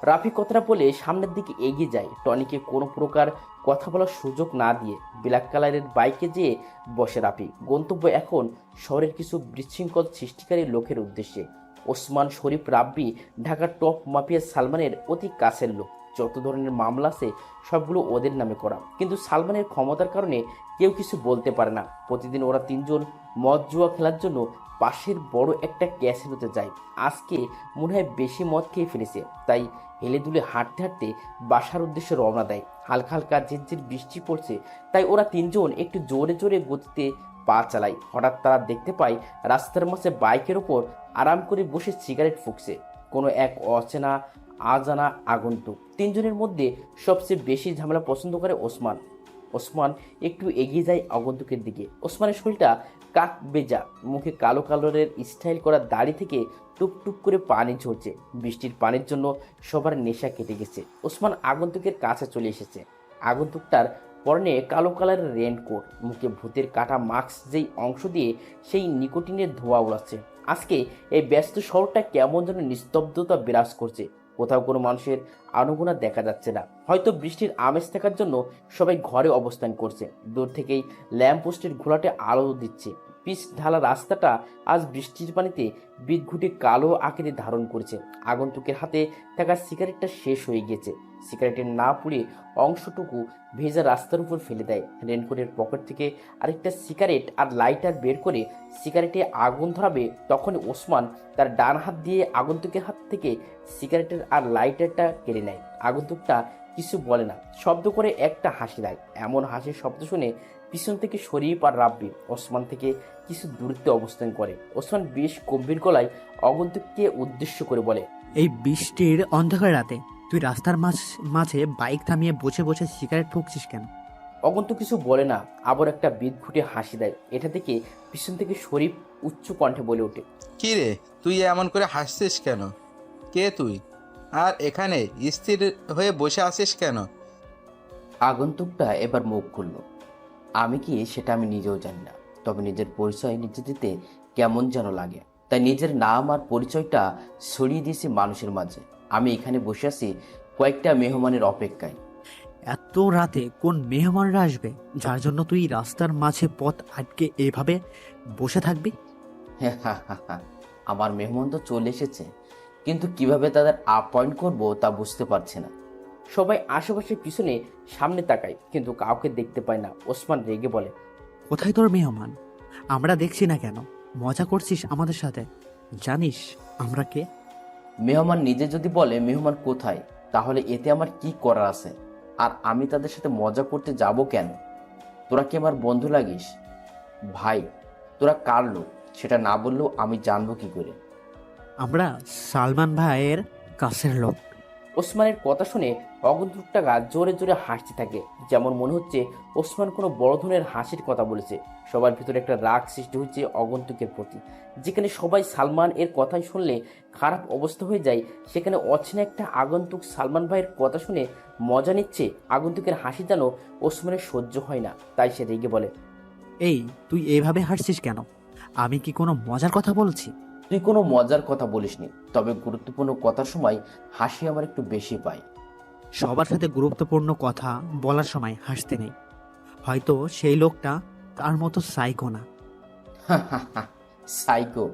রাফি কথাটা বলে সামনের দিকে এগিয়ে যায়। টনিকে কোনো প্রকার কথা বলার সুযোগ না দিয়ে ব্ল্যাক কালারের বাইকে যেয়ে বসে রাফি। গন্তব্য এখন শহরের কিছু বিশৃঙ্খল সৃষ্টিকারী লোকের উদ্দেশ্যে। ওসমান শরীফ রাব্বি ঢাকার টপ মাফিয়া সালমানের অতি কাছের লোক। যত ধরনের মামলা আছে সবগুলো ওদের নামে করা, কিন্তু সালমানের ক্ষমতার কারণে কেউ কিছু বলতে পারে না। প্রতিদিন ওরা 3 জন মদ জুয়া খেলার জন্য পাশের বড় একটা ক্যাসিনোতে যায়। আজকে মনে হয় বেশি মদ খেয়ে ফেলেছে, তাই হেলে দুলে হাঁটতে হাঁটতে বাসার উদ্দেশ্যে রওনা দেয়। হালকা হালকা ঝিরঝির বৃষ্টি পড়ছে, তাই ওরা 3 জন একটু জোরে জোরে গতিতে পা চালায়। হঠাৎ তারা দেখতে পায় রাস্তার মাঝে বাইকের ওপর আরাম করে বসে সিগারেট ফুঁকছে কোনো এক অচেনা আজানা আগন্তুক। 3 জনের মধ্যে সবচেয়ে বেশি ঝামেলা পছন্দ করে ওসমান। ওসমান একটু এগিয়ে যায় আগন্তুকের দিকে। ওসমানের শরীরটা কাক বেজা, মুখে কালো কালারের স্টাইল করা দাড়ি থেকে টুপ টুপ করে পানি ঝরছে। বৃষ্টির পানির জন্য সবার নেশা কেটে গেছে। ওসমান আগন্তুকের কাছে চলে এসেছে। আগন্তুকটার পরনে কালো কালারের রেনকোট, মুখে ভূতের কাটা মাস্ক, যেই অংশ দিয়ে সেই নিকোটিনের ধোঁয়া উড়াচ্ছে। আজকে এই ব্যস্ত শহরটা কেমন যেন নিস্তব্ধতা বিরাজ করছে। কোথাও কোনো মানুষের আনাগোনা দেখা যাচ্ছে না। হয়তো বৃষ্টির আমেজ থাকার জন্য সবাই ঘরে অবস্থান করছে। দূর থেকেই ল্যাম্পপোস্টের ঘোলাটে আলো দিচ্ছে। পিচ ঢালা রাস্তাটা আজ বৃষ্টির পানিতে বিদঘুটে কালো আকারে ধারণ করেছে। আগন্তুকের হাতে থাকা সিগারেটটা শেষ হয়ে গেছে। সিগারেটের না পুড়ে অংশটুকু ভেজা রাস্তার উপর ফেলে দেয়। রেনকোটের পকেট থেকে আরেকটা সিগারেট আর লাইটার বের করে সিগারেটে আগুন ধরাবে, তখন ওসমান তার ডান হাত দিয়ে আগন্তুকের হাত থেকে সিগারেটের আর লাইটারটা কেড়ে নেয়। আগন্তুকটা কিছু বলে না, শব্দ করে একটা হাসি দেয়। এমন হাসির শব্দ শুনে পিছন থেকে শরীফ আর রাব্বি ওসমান থেকে কিছু দূরত্বে অবস্থান করে। ওসমান বেশ গম্ভীর গলায় আগন্তুককে উদ্দেশ্য করে বলে, এই বৃষ্টির অন্ধকার রাতে তুই রাস্তার মাঝে বাইক থামিয়ে বসে বসে সিগারেট ফুঁকছিস কেন? আগন্তুক কিছু বলে না, আবার একটা বিদঘুটে হাসি দেয়। এটা থেকে পিছন থেকে শরীফ উচ্চ কণ্ঠে বলে ওঠে, কি রে, তুই এমন করে হাসছিস কেন? কে তুই? আর এখানে স্থির হয়ে বসে আছিস কেন? আগন্তুকটা এবার মুখ খুলল। আমি কি সেটা আমি নিজেও জানি না, তবে নিজের পরিচয় নিজে দিতে কেমন যেন লাগে, তাই নিজের নাম আর পরিচয়টা ছড়িয়ে দিয়েছি মানুষের মাঝে। আমি এখানে বসে আছি কয়েকটা মেহমানের অপেক্ষায়। এত রাতে কোন মেহমানরা আসবে যার জন্য তুই রাস্তার মাঝে পথ আটকে এভাবে বসে থাকবি? আমার মেহমান তো চলে এসেছে, কিন্তু কিভাবে তাদের অ্যাপয়েন্ট করব তা বুঝতে পারছি না। সবাই আশেপাশে পিছনে সামনে তাকায়, কিন্তু কাউকে দেখতে পায় না। ওসমান রেগে বলে, কোথায় তোর মেহমান? আমরা দেখছি না কেন? মজা করছিস আমাদের সাথে? জানিস আমরা কে? মেহমান নিজে যদি বলে মেহমান কোথায়, তাহলে এতে আমার কি করার আছে? আর আমি তাদের সাথে মজা করতে যাব কেন? তোরা কি আমার বন্ধু লাগিস? ভাই, তোরা কার লোক সেটা না বললেও আমি জানবো কি করে? আমরা সালমান ভাইয়ের কাছের লোক। ওসমানের কথা শুনে অগন্তুকটা জোরে জোরে হাসতে থাকে, যেমন মনে হচ্ছে ওসমান কোনো বড় ধরনের হাসির কথা বলেছে। সবার ভিতরে একটা রাগ সৃষ্টি হচ্ছে অগন্তুকের প্রতি। যেখানে সবাই সালমান এর কথাই শুনলে খারাপ অবস্থা হয়ে যায়, সেখানে অচেনা একটা আগন্তুক সালমান ভাইয়ের কথা শুনে মজা নিচ্ছে। আগন্তুকের হাসি যেন ওসমানের সহ্য হয় না, তাই সে রেগে বলে, এই, তুই এভাবে হাসছিস কেন? আমি কি কোনো মজার কথা বলছি? তুই কোনো মজার কথা বলিসনি, তবে গুরুত্বপূর্ণ কথার সময় হাসি আমার একটু বেশি পাই। সবার সাথে গুরুত্বপূর্ণ কথা বলার সময় হাসতে নেই। হয়তো সেই লোকটা তার মতো সাইকো না। সাইকো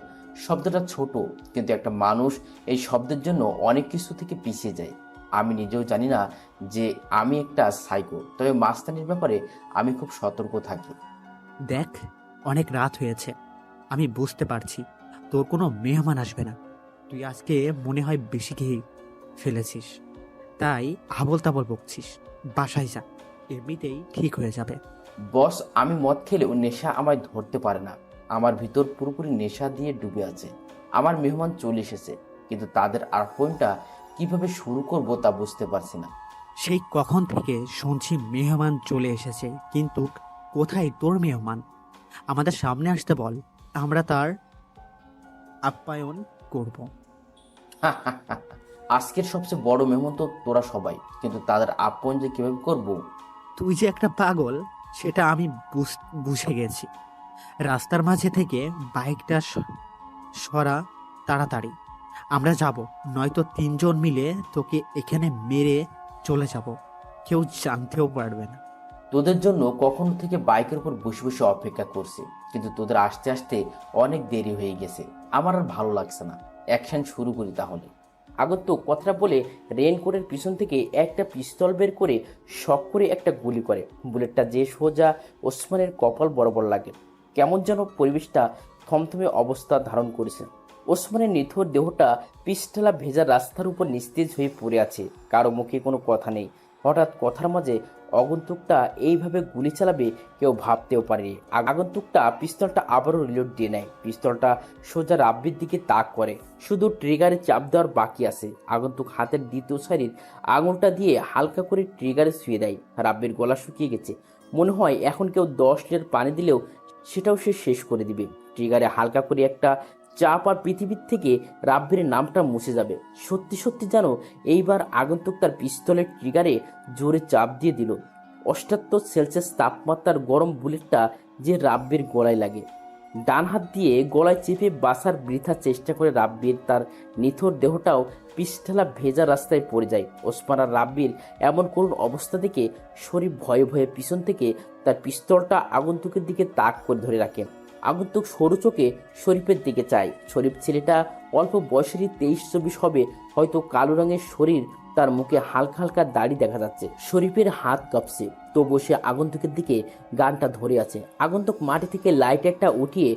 শব্দটা ছোট, কিন্তু একটা মানুষ এই শব্দের জন্য অনেক কিছু থেকে পিছিয়ে যায়। আমি নিজেও জানি না যে আমি একটা সাইকো, তবে মাস্তানির ব্যাপারে আমি খুব সতর্ক থাকি। দেখ, অনেক রাত হয়েছে। আমি বুঝতে পারছি তোর কোনো মেহমান আসবে না। তুই আজকে মনে হয় বেশি খেয়ে ফেলেছিস, তাই আবল তাবল বকছিস। বাসায় যা, এমনিতেই ঠিক হয়ে যাবে। বস, আমি মদ খেলেও নেশা আমায় ধরতে পারে না। আমার ভিতর পুরোপুরি নেশা দিয়ে ডুবে আছে। আমার মেহমান চলে এসেছে, কিন্তু তাদের আপ্যায়নটা কিভাবে শুরু করব তা বুঝতে পারছি না। সেই কখন থেকে শুনছি মেহমান চলে এসেছে, কিন্তু কোথায় তোর মেহমান? আমাদের সামনে আসতে বল, আমরা তার আপ্যায়ন করব। আজকের সবচেয়ে বড় মেহমান তো তোরা সবাই, কিন্তু তাদের আপ্যায়ন যে কিভাবে করব। তুই যে একটা পাগল সেটা আমি বুঝে গেছি। রাস্তার মাঝে থেকে বাইকটা সরা তাড়াতাড়ি। আমরা যাব, নয়তো তিনজন মিলে তোকে এখানে মেরে চলে যাব। কেউ জানতেও পারবে না। তোদের জন্য কখনো থেকে বাইকের উপর বসে বসে অপেক্ষা করছি, কিন্তু তোদের আসতে আসতে অনেক দেরি হয়ে গেছে। আমার আর ভালো লাগছে না। অ্যাকশন শুরু করি তাহলে। আগন্তুক কথাটা বলে রেইনকোটের পিছন থেকে একটা পিস্তল বের করে শক করে একটা গুলি করে। বুলেটটা যে সোজা ওসমানের কপাল বরাবর লাগে। কেমন যেন পরিবেশটা থমথমে অবস্থা ধারণ করেছে। ওসমানের নিথর দেহটা পিস্তলা ভেজা রাস্তার উপর নিস্তেজ হয়ে পড়ে আছে। কারো মুখে কোনো কথা নেই। হঠাৎ কথার মাঝে আগন্তুকটা এইভাবে গুলি চালাবে কেউ ভাবতেও পারেনি। আগন্তুকটা পিস্তলটা আবারও রিলোড দিয়ে নেয়। পিস্তলটা সোজা রাব্বির দিকে তাক করে। শুধু ট্রিগারে চাপ দেওয়ার বাকি আছে। আগন্তুক হাতের দ্বিতীয় সারির আঙুলটা দিয়ে হালকা করে ট্রিগারে শুয়ে দেয়। রাব্বির গলা শুকিয়ে গেছে। মনে হয় এখন কেউ 10 লিটার পানি দিলেও সেটাও সে শেষ করে দিবে। ট্রিগারে হালকা করে একটা চাপ আর পৃথিবীর থেকে রাব্বির নামটা মুছে যাবে। সত্যি সত্যি যেন এইবার আগন্তুক তার পিস্তলের ট্রিগারে জোরে চাপ দিয়ে দিল। 78 সেলসিয়াস তাপমাত্রার গরম বুলেটটা যে রাব্বির গলায় লাগে। ডান হাত দিয়ে গলায় চেপে বাসার বৃথা চেষ্টা করে রাব্বির তার নিথর দেহটাও পিস্তলা ভেজা রাস্তায় পড়ে যায়। ওসমান আর রাব্বির এমন করুণ অবস্থা দেখে শরীফ ভয়ে ভয়ে পিছন থেকে তার পিস্তলটা আগন্তুকের দিকে তাক করে ধরে রাখে। আগন্তুক সরু চোখে শরীফের দিকে চায়। শরীফ ছেলেটা অল্প বয়সেরই 23-24 হবে হয়তো। কালো রঙের শরীর, তার মুখে হালকা হালকা দাড়ি দেখা যাচ্ছে। শরীফের হাত কাঁপছে, তো বসে আগন্তুকের দিকে গানটা ধরে আছে। আগন্তুক মাটি থেকে লাইট একটা উঠিয়ে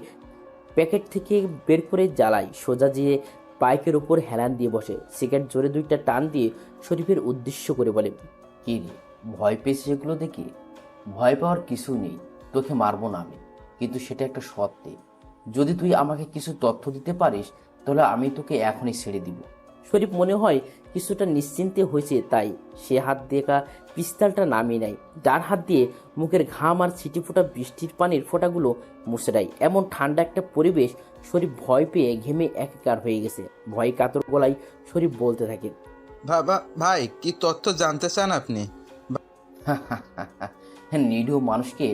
প্যাকেট থেকে বের করে জ্বালায়। সোজা যেয়ে বাইকের উপর হেলান দিয়ে বসে। সিগারেট জোরে 2টা টান দিয়ে শরীফের উদ্দেশ্য করে বলে, কি রে, ভয় পেয়েছিস এগুলো দেখি? ভয় পাওয়ার কিছু নেই, তোকে মারবো না আমি, কিন্তু সেটা একটা শর্তে। যদি তুই আমাকে কিছু তথ্য দিতে পারিস তাহলে আমি তোকে এখনই ছেড়ে দিব। শরীফ মনে হয় কিছুটা নিশ্চিন্তে হয়েছে, তাই সে হাত দিয়ে পিস্তলটা নামিয়ে নেয়। ডান হাত দিয়ে মুখের ঘাম আর ছিটি ফোটা বৃষ্টির পানির ফোঁটাগুলো মুছে দেয়। এমন ঠান্ডা একটা পরিবেশ, শরীফ ভয় পেয়ে ঘেমে একাকার হয়ে গেছে। ভয় কাতর গলায় শরীফ বলতে থাকে, ভাই, কি তথ্য জানতে চান আপনি? নিরীহ মানুষকে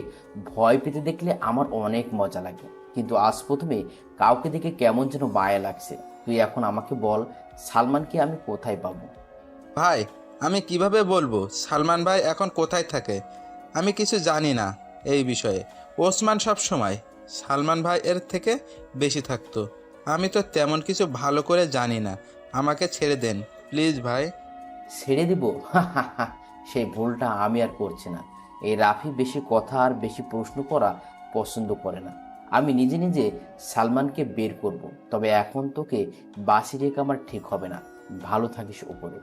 ভয় পেতে দেখলে আমার অনেক মজা লাগে, কিন্তু আজ প্রথমে কাউকে দেখে কেমন যেন মায়া লাগছে। তুই এখন আমাকে বল, সালমানকে আমি কোথায় পাবো? ভাই, আমি কিভাবে বলবো সালমান ভাই এখন কোথায় থাকে? আমি কিছু জানি না এই বিষয়ে। ওসমান সব সময় সালমান ভাই এর থেকে বেশি থাকতো। আমি তো তেমন কিছু ভালো করে জানি না। আমাকে ছেড়ে দেন প্লিজ ভাই। ছেড়ে দিব? সেই ভুলটা আমি আর করছি না। এই রাফি বেশি কথা আর বেশি প্রশ্ন করা পছন্দ করে না। আমি নিজে নিজে সালমানকে বের করব, তবে এখন তোকে বাসি রেখে আমার ঠিক হবে না। ভালো থাকিস উপরে।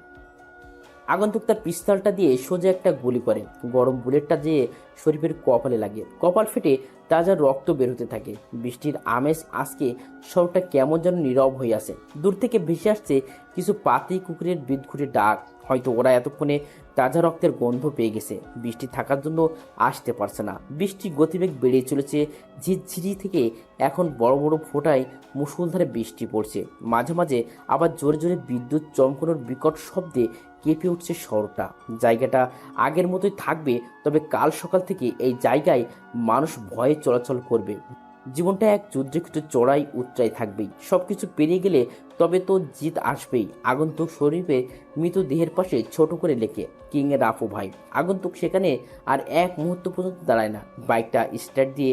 আগন্তুক তার পিস্তলটা দিয়ে সোজা একটা গুলি করে। গরম বুলেটটা যেয়ে শরীফের কপালে লাগে। কপাল ফেটে তাজা রক্ত বের হতে থাকে। বৃষ্টির আমেজ আজকে শহরটা কেমন যেন নীরব হয়ে আসে। দূর থেকে ভেসে আসছে কিছু পাতি কুকুরের বিদঘুটে ডাক। হয়তো ওরা এতক্ষণে তাজা রক্তের গন্ধ পেয়ে গেছে। বৃষ্টি থাকার জন্য আসতে পারছে না। বৃষ্টির গতিবেগ বেড়ে চলেছে। ঝিরঝিরি থেকে এখন বড় বড় ফোঁটায় মুষলধারে বৃষ্টি পড়ছে। মাঝে মাঝে আবার জোরে জোরে বিদ্যুৎ চমকানোর বিকট শব্দে কেঁপে উঠছে শহরটা। জায়গাটা আগের মতোই থাকবে, তবে কাল সকাল থেকে এই জায়গায় মানুষ ভয়ে চলাচল করবে। জীবনটা এক যুদ্ধক্ষেত্রে চড়াই উচ্চাই থাকবেই। সবকিছু পেরিয়ে গেলে তবে তো জিত আসবেই। আগন্তুক শরীফে মৃতদেহের পাশে ছোট করে লেখে কিং এর রাফু ভাই। আগন্তুক সেখানে আর এক মুহূর্ত পর্যন্ত দাঁড়ায় না। বাইকটা স্টার্ট দিয়ে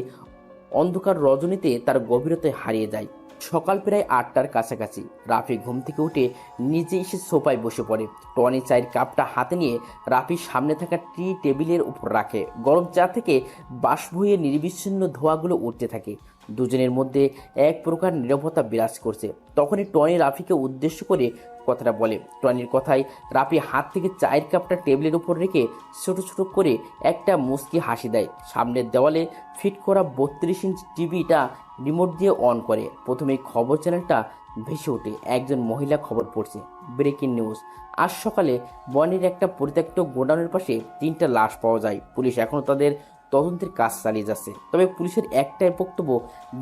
অন্ধকার রজনীতে তার গভীরতায় হারিয়ে যায়। সকাল প্রায় 8টার কাছাকাছি। রাফি ঘুম থেকে উঠে নিজে এসে সোফায় বসে পড়ে। টনি চায়ের কাপটা হাতে নিয়ে রাফির সামনে থাকা টি টেবিলের উপর রাখে। গরম চা থেকে বাষ্প হয়ে নির্বিচ্ছিন্ন ধোঁয়াগুলো উঠতে থাকে। দুজনের মধ্যে এক প্রকার নীরবতা বিরাজ করছে। তখনই টনি রাফিকে উদ্দেশ্য করে কথাটা বলে। টনির কথায় রাফি হাত থেকে চায়ের কাপটা টেবিলের উপর রেখে ছোট ছোট করে একটা মুচকি হাসি দেয়। সামনের দেওয়ালে ফিট করা 32 ইঞ্চি টিভিটা রিমোট দিয়ে অন করে। প্রথমেই খবর চ্যানেলটা ভেসে ওঠে। একজন মহিলা খবর পড়ছে। ব্রেকিং নিউজ, আজ সকালে বনের একটা পরিত্যক্ত গোডাউনের পাশে 3টা লাশ পাওয়া যায়। পুলিশ এখনও তাদের তদন্তের কাজ চালিয়ে যাচ্ছে। তবে পুলিশের একটাই বক্তব্য,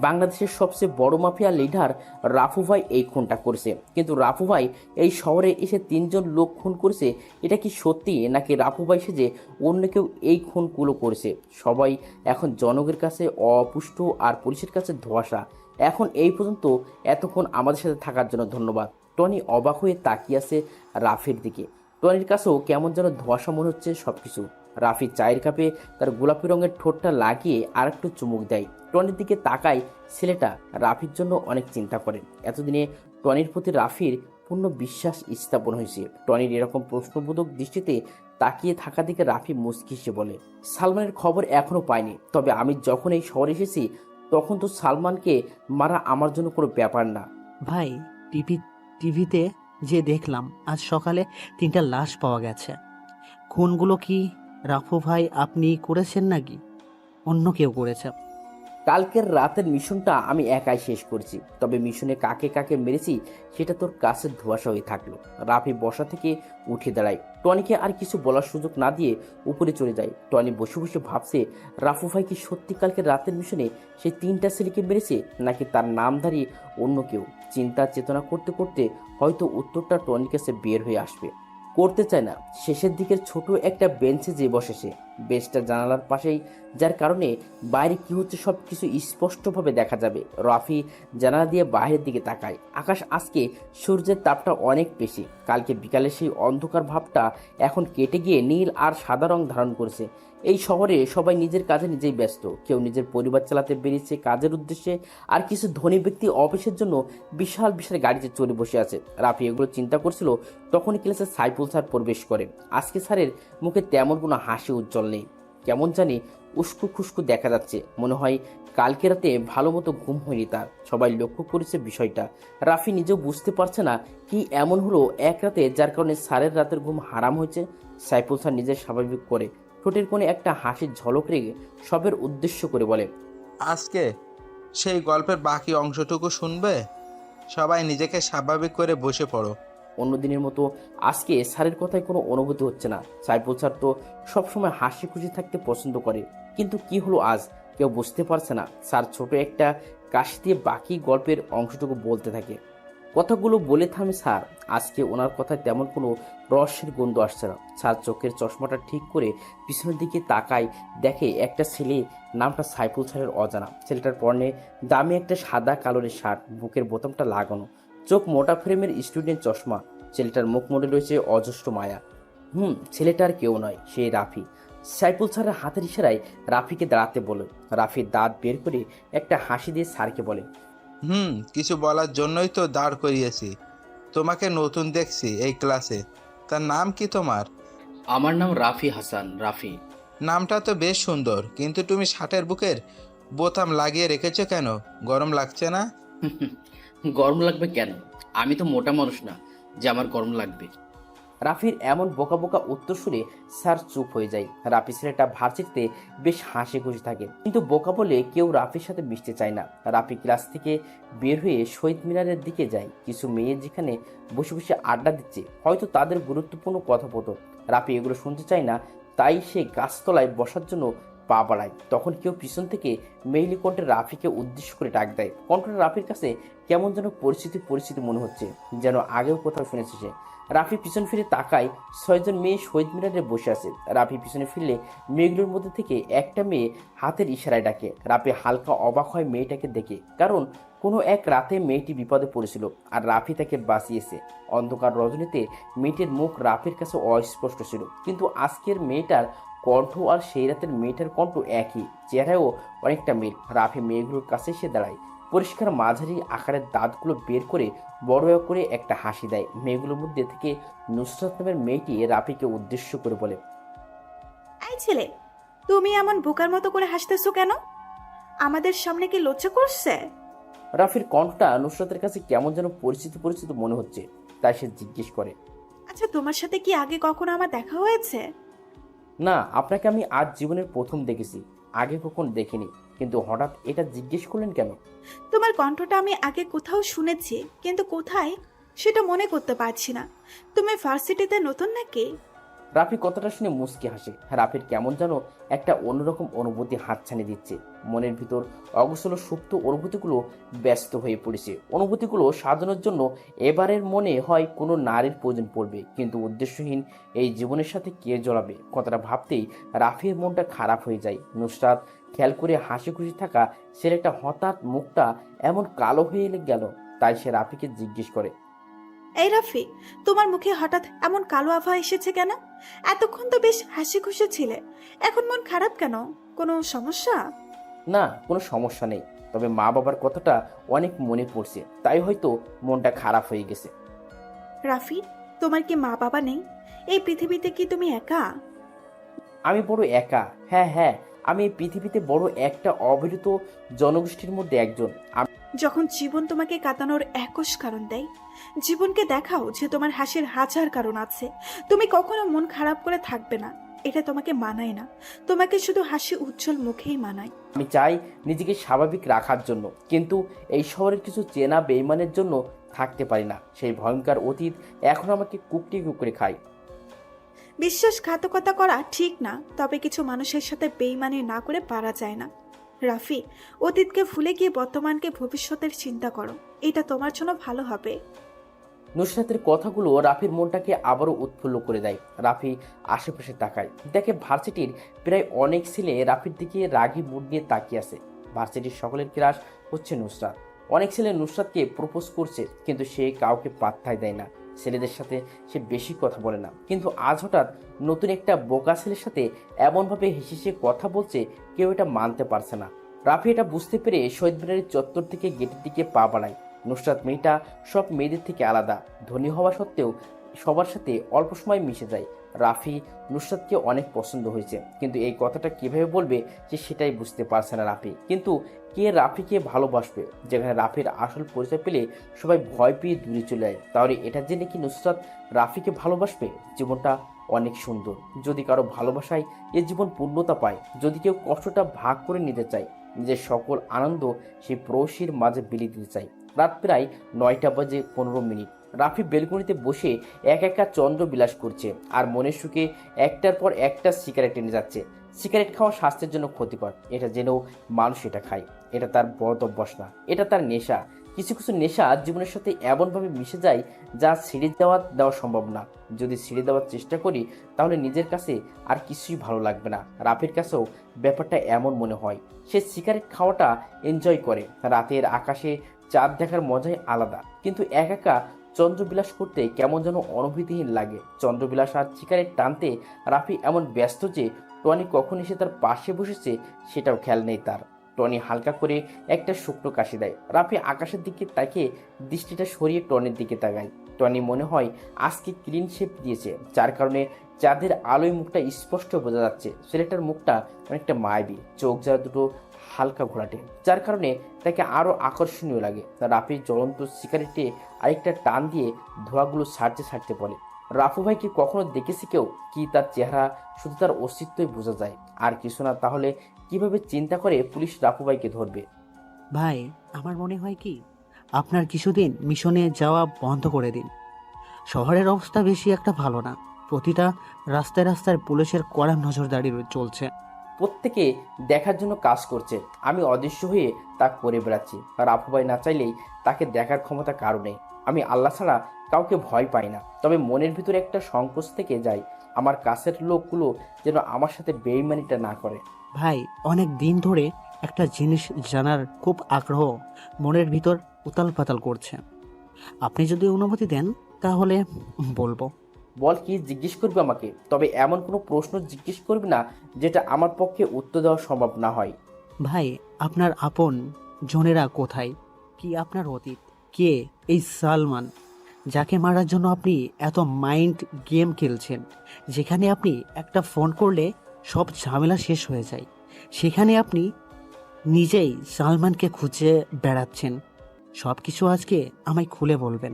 বাংলাদেশের সবচেয়ে বড় মাফিয়া লিডার রাফু ভাই এই খুনটা করেছে। কিন্তু রাফু ভাই এই শহরে এসে 3জন লোক খুন করেছে, এটা কি সত্যি নাকি রাফু ভাই সেজে অন্য কেউ এই খুনগুলো করেছে? সবাই এখন জনগণের কাছে অপুষ্ট আর পুলিশের কাছে ধোঁয়াশা। এখন এই পর্যন্ত এতক্ষণ আমাদের সাথে থাকার জন্য ধন্যবাদ। টনি অবাক হয়ে তাকিয়ে আছে রাফির দিকে। টনির কাছেও কেমন যেন ধোঁয়াশা মনে হচ্ছে সবকিছু। রাফি চায়ের কাপে তার গোলাপি রঙের ঠোঁটটা লাগিয়ে আর একটু চুমুক দেয়। টনির দিকে তাকায়। ছেলেটা রাফির জন্য অনেক চিন্তা করে। এতদিনে টনির প্রতি রাফির পূর্ণ বিশ্বাস স্থাপন হয়েছে। টনির এরকম প্রশ্নবোধক দৃষ্টিতে তাকিয়ে থাকা দিকে রাফি মুচকি হেসে বলে, সালমানের খবর এখনো পাইনি। তবে আমি যখন এই শহরে এসেছি তখন তো সালমানকে মারা আমার জন্য কোনো ব্যাপার না। ভাই, টিভিতে যে দেখলাম আজ সকালে 3টা লাশ পাওয়া গেছে। খুনগুলো কি রাফু ভাই আপনি করেছেন নাকি অন্য কেউ করেছে? কালকের রাতের মিশনটা আমি একাই শেষ করছি। তবে মিশনে কাকে কাকে মেরেছি সেটা তোর কাছে ধোঁয়াশা হয়ে থাকলো। রাফি বসা থেকে উঠে দাঁড়ায়। টনিকে আর কিছু বলার সুযোগ না দিয়ে উপরে চলে যায়। টনি বসে বসে ভাবছে, রাফু ভাই কি সত্যি কালকে রাতের মিশনে সেই 3টা ছেলেকে মেরেছে নাকি তার নামধারী অন্য কেউ? চিন্তা চেতনা করতে করতে হয়তো উত্তরটা টনির কাছে বের হয়ে আসবে। করতে চায় না। শেষের দিকের ছোট একটা বেঞ্চে যে বসেছে, বেঞ্চটা জানালার পাশেই, যার কারণে বাইরে কি হচ্ছে সব কিছু স্পষ্টভাবে দেখা যাবে। রাফি জানালা দিয়ে বাইরের দিকে তাকায়। আকাশ আজকে সূর্যের তাপটা অনেক বেশি। কালকে বিকালে সেই অন্ধকার ভাবটা এখন কেটে গিয়ে নীল আর সাদা রং ধারণ করেছে। এই শহরে সবাই নিজের কাজে নিজেই ব্যস্ত। কেউ নিজের পরিবার চালাতে বেরিয়েছে কাজের উদ্দেশ্যে, আর কিছু ধনী ব্যক্তি অফিসের জন্য বিশাল বিশাল গাড়িতে চড়ে বসে আছে। রাফি এগুলো চিন্তা করছিল তখনই ক্লাসে সাইফুল স্যার প্রবেশ করে। আজকে স্যারের মুখে তেমন কোনো হাসি উজ্জ্বল নেই। কেমন জানি উস্কু খুস্কু দেখা যাচ্ছে। মনে হয় কালকে রাতে ভালো মতো ঘুম হয়নি তার। সবাই লক্ষ্য করেছে বিষয়টা। রাফি নিজেও বুঝতে পারছে না কি এমন হলো এক রাতে যার কারণে স্যারের রাতের ঘুম হারাম হয়েছে। সাইফুল স্যার নিজের স্বাভাবিক করে ঠোঁটের কোণে একটা হাসির ঝলক রেখে সবের উদ্দেশ্য করে বলে, আজকে সেই গল্পের বাকি অংশটুকু শুনবে? সবাই নিজেকে স্বাভাবিক করে বসে পড়ো। অন্যদিনের মতো আজকে স্যারের কথায় কোনো অনুভূতি হচ্ছে না। সাইফুল স্যার তো সবসময় হাসি খুশি থাকতে পছন্দ করে, কিন্তু কি হলো আজ কেউ বুঝতে পারছে না। স্যার ছোট একটা কাশি দিয়ে বাকি গল্পের অংশটুকু বলতে থাকে। কথাগুলো বলে থামে স্যার। আজকে ওনার কথায় তেমন কোনো রহস্যের গন্ধ আসছে না। স্যার চোখের চশমাটা ঠিক করে পিছনের দিকে তাকায়, দেখে একটা ছেলে, নামটা সাইফুল স্যারের অজানা। ছেলেটার পরনে দামি একটা সাদা কালোরের শার্ট, বুকের বোতামটা লাগানো, চোখ মোটা ফ্রেমের স্টুডেন্ট চশমা। ছেলেটার মুখ মনে রয়েছে অজস্র মায়া। ছেলেটার কেউ নয়, সে রাফি। সাইফুল স্যারের হাতের ইশারায় রাফিকে দাঁড়াতে বলে। রাফি দাঁত বের করে একটা হাসি দিয়ে স্যারকে বলে, কিছু বলার জন্যই তো দাঁড় করিয়েছি। তোমাকে নতুন দেখছি এই ক্লাসে। তার নাম কি তোমার? আমার নাম রাফি হাসান। রাফি। নামটা তো বেশ সুন্দর, কিন্তু তুমি শার্টের বুকের বোতাম লাগিয়ে রেখেছো কেন? গরম লাগছে না? গরম লাগবে কেন? আমি তো মোটা মানুষ না যে আমার গরম লাগবে। রাফির এমন বোকা বোকা উত্তর শুনে স্যার চুপ হয়ে যায়। রাফি ছেলেটা ভার্সিটিতে বেশ হাসি খুশি থাকে, কিন্তু বোকা বলে কেউ রাফির সাথে মিশতে চায় না। রাফি ক্লাস থেকে বের হয়ে শহীদ মিনারের দিকে যায়। কিছু মেয়ে যেখানে বসে বসে আড্ডা দিচ্ছে, হয়তো তাদের গুরুত্বপূর্ণ কথোপকথন। রাফি এগুলো শুনতে চায় না, তাই সে গাছতলায় বসার জন্য পা বাড়ায়। তখন কেউ পিছন থেকে মেইলি কণ্ঠে রাফিকে উদ্দেশ্য করে ডাক দেয়। কণ্ঠটা রাফির কাছে কেমন যেন পরিচিতি মনে হচ্ছে, যেন আগেও কোথাও শুনেছে সে। রাফি পিছন ফিরে তাকায়, 6জন মেয়ে শহীদ মিনারে বসে আছে। রাফি পিছনে ফিরলে মেয়েগুলোর মধ্যে থেকে একটা মেয়ে হাতের ইশারায় ডাকে। রাফি হালকা অবাক হয় মেয়েটাকে দেখে, কারণ কোনো এক রাতে মেয়েটি বিপদে পড়েছিল আর রাফি তাকে বাঁচিয়েছে। অন্ধকার রজনীতে মেয়েটির মুখ রাফির কাছে অস্পষ্ট ছিল, কিন্তু আজকের মেয়েটার কণ্ঠ আর সেই রাতের মেয়েটার কণ্ঠ একই, চেহারায়ও অনেকটা মিল। রাফি মেয়েগুলোর কাছে এসে দাঁড়ায়, পরিষ্কার মাঝারি আকারের দাঁতগুলো বের করে বড় করে একটা হাসি দেয়। মেয়েগুলোর মধ্যে থেকে নুসরাত নামের মেয়েটি রাফিকে উদ্দেশ্য করে বলে, এই ছেলে, তুমি এমন বোকার মতো করে হাসতেছো কেন? আমাদের সামনে কি লজ্জা করছে? রাফির কণ্ঠটা নুসরাতের কাছে কেমন যেন পরিচিত পরিচিত মনে হচ্ছে, তাই সে জিজ্ঞেস করে, আচ্ছা, তোমার সাথে কি আগে কখনো আমার দেখা হয়েছে? না, আপনাকে আমি আজ জীবনের প্রথম দেখেছি, আগে কখন দেখিনি, কিন্তু হঠাৎ এটা জিজ্ঞেস করলেন কেন? তোমার কণ্ঠটা আমি আগে কোথাও শুনেছি, কিন্তু কোথায় সেটা মনে করতে পারছি না। তুমি ভার্সিটিতে নতুন নাকি? রাফি কথাটা শুনে মুচকি হাসে। রাফির কেমন যেন একটা অন্যরকম অনুভূতি হাতছানি দিচ্ছে। মনের ভিতর অগোছল সুপ্ত অনুভূতিগুলো ব্যস্ত হয়ে পড়েছে। অনুভূতিগুলো সাজানোর জন্য এবারের মনে হয় কোনো নারীর প্রয়োজন পড়বে, কিন্তু উদ্দেশ্যহীন এই জীবনের সাথে কে জড়াবে? কথাটা ভাবতেই রাফির মনটা খারাপ হয়ে যায়। নুসরাত খেয়াল করে হাসি খুশি থাকা ছেলেটা হঠাৎ মুখটা এমন কালো হয়ে গেল, তাই সে রাফিকে জিজ্ঞেস করে, এই রাফি, তোমার মুখে হঠাৎ এমন কালো আভা এসেছে কেন? এতক্ষণ তো বেশ হাসি খুশি ছিলে, এখন মন খারাপ কেন? কোনো সমস্যা? না, কোনো সমস্যা নেই, তবে মা বাবার কথাটা অনেক মনে পড়ছে, তাই হয়তো মনটা খারাপ হয়ে গেছে। রাফি, তোমার কি মা বাবা নেই? এই পৃথিবীতে কি তুমি একা? আমি বড় একা। হ্যাঁ হ্যাঁ, আমি এই পৃথিবীতে বড় একটা অবহেলিত জনগোষ্ঠীর মধ্যে একজন। যখন জীবন তোমাকে কাঁদানোর একশ কারণ দেয়, জীবনকে দেখাও যে তোমার হাসির হাজার কারণ আছে। তুমি কখনো মন খারাপ করে থাকবে না, এটা তোমাকে মানায় না। তোমাকে শুধু হাসি উজ্জ্বল মুখেই মানায়। আমি চাই নিজেকে স্বাভাবিক রাখার জন্য, কিন্তু এই শহরের কিছু চেনা বেইমানের জন্য থাকতে পারি না। সেই ভয়ঙ্কর অতীত এখন আমাকে কুকড়ে কুকড়ে খায়। বিশ্বাসঘাতকতা করা ঠিক না, তবে কিছু মানুষের সাথে বেইমানি না করে পারা যায় না। রাফি, অতীতকে ভুলে গিয়ে বর্তমানকে ভবিষ্যতের চিন্তা করো, এটা তোমার জন্য ভালো হবে। নুসরাতের কথাগুলো রাফির মনটাকে আবারও উৎফুল্ল করে দেয়। রাফি আশেপাশে তাকায়, দেখে ভার্সিটির প্রায় অনেক ছেলে রাফির দিকে রাগী মুড নিয়ে তাকিয়ে আছে। ভার্সিটির সকলের ক্রাশ হচ্ছে নুসরাত। অনেক ছেলে নুসরাতকে প্রপোজ করছে, কিন্তু সে কাউকে পাত্তাই দেয় না। ছেলেদের সাথে সে বেশি কথা বলে না, কিন্তু আজ হঠাৎ নতুন একটা বোকা ছেলের সাথে এমনভাবে হেসে সে কথা বলছে, কেউ এটা মানতে পারছে না। রাফি এটা বুঝতে পেরে শহীদ মিনারের চত্বর থেকে গেটের দিকে পা বাড়ায়। নুসরাত মেয়েটা সব মেয়েদের থেকে আলাদা, ধনী হওয়া সত্ত্বেও সবার সাথে অল্প সময় মিশে যায়। রাফি নুসরাতকে অনেক পছন্দ হয়েছে, কিন্তু এই কথাটা কিভাবে বলবে যে সেটাই বুঝতে পারছে না রাফি। কিন্তু কে রাফিকে ভালোবাসবে? যেখানে রাফির আসল পরিচয় পেলে সবাই ভয় পেয়ে দূরে চলে যায়, তাহলে এটা জেনে কি নুসরাত রাফিকে ভালোবাসবে? জীবনটা অনেক সুন্দর, যদি কারো ভালোবাসায় এ জীবন পূর্ণতা পায়। যদি কেউ কষ্টটা ভাগ করে নিতে চায়, নিজের সকল আনন্দ সেই প্রবাসীর মাঝে বিলিয়ে দিতে চায়। রাত প্রায় 9:15। রাফি বেলকনিতে বসে একা চন্দ্র বিলাস করছে আর মনের সুখে একটার পর একটা সিগারেট টেনে যাচ্ছে। সিগারেট খাওয়া স্বাস্থ্যের জন্য ক্ষতিকর, এটা জেনেও মানুষ এটা খায়। এটা তার বদ অভ্যাস না, এটা তার নেশা। কিছু কিছু নেশা জীবনের সাথে এমনভাবে মিশে যায় যা ছিঁড়ে দেওয়া সম্ভব না। যদি ছিঁড়ে দেওয়ার চেষ্টা করি, তাহলে নিজের কাছে আর কিছুই ভালো লাগবে না। রাফির কাছেও ব্যাপারটা এমন মনে হয়। সে সিগারেট খাওয়াটা এনজয় করে, রাতের আকাশে চাঁদ দেখার মজাই আলাদা, কিন্তু একা চন্দ্রবিলাস করতে কেমন যেন অনুভূতিহীন লাগে। চন্দ্রবিলাস আর সিগারেট টানতে রাফি এমন ব্যস্ত যে টনি কখন এসে তার পাশে বসেছে সেটাও খেয়াল নেই তার। টনি হালকা করে একটা শুকনো কাশি দেয়। রাফি আকাশের দিকে তাকিয়ে দৃষ্টিটা সরিয়ে টনির দিকে তাকায়। টনি মনে হয় আজকে ক্লিন শেপ দিয়েছে, যার কারণে চাঁদের আলোয় মুখটা স্পষ্ট বোঝা যাচ্ছে। ছেলেটার মুখটা অনেকটা মায়াবী, চোখ যা দুটো হালকা ঘোরাটে, যার কারণে তাকে আরো আকর্ষণীয় লাগে। রাফির জ্বলন্ত সিগারেটে আরেকটা টান দিয়ে ধোঁয়াগুলো ছাড়তে বলে, রাফু ভাইকে কখনো দেখেছি কেউ? কি তার চেহারা শুধু তার অস্তিত্বই বোঝা যায়, আর কিছু না। তাহলে কিভাবে চিন্তা করে পুলিশ রাফু ভাইকে ধরবে? ভাই, আমার মনে হয় কি, আপনার কিছুদিন মিশনে যাওয়া বন্ধ করে দিন। শহরের অবস্থা বেশি একটা ভালো না, প্রতিটা রাস্তায় রাস্তায় পুলিশের কড়া নজরদারি চলছে। প্রত্যেকে দেখার জন্য কাজ করছে, আমি অদৃশ্য হয়ে তা করে বেড়াচ্ছি। রাফু ভাই না চাইলেই তাকে দেখার ক্ষমতা কারো নেই। আমি আল্লাহ ছাড়া কাউকে ভয় পাই না, তবে মনের ভিতরে একটা সংকোচ থেকে যায় আমার কাছের লোকগুলো যেন আমার সাথে বেইমানিটা না করে। ভাই, অনেক দিন ধরে একটা জিনিস জানার খুব আগ্রহ মনের ভিতর উতাল পাতাল করছে। আপনি যদি অনুমতি দেন তাহলে বলবো। বল, কি জিজ্ঞেস করবি আমাকে? তবে এমন কোনো প্রশ্ন জিজ্ঞেস করবি না যেটা আমার পক্ষে উত্তর দেওয়া সম্ভব না হয়। ভাই, আপনার আপন জনেরা কোথায়? কি আপনার অতীত? কে এই সালমান, যাকে মারার জন্য আপনি এত মাইন্ড গেম খেলছেন, যেখানে আপনি একটা ফোন করলে সব ঝামেলা শেষ হয়ে যায়, সেখানে আপনি নিজেই সালমানকে খুঁজে বেড়াচ্ছেন। সব কিছু আজকে আমায় খুলে বলবেন।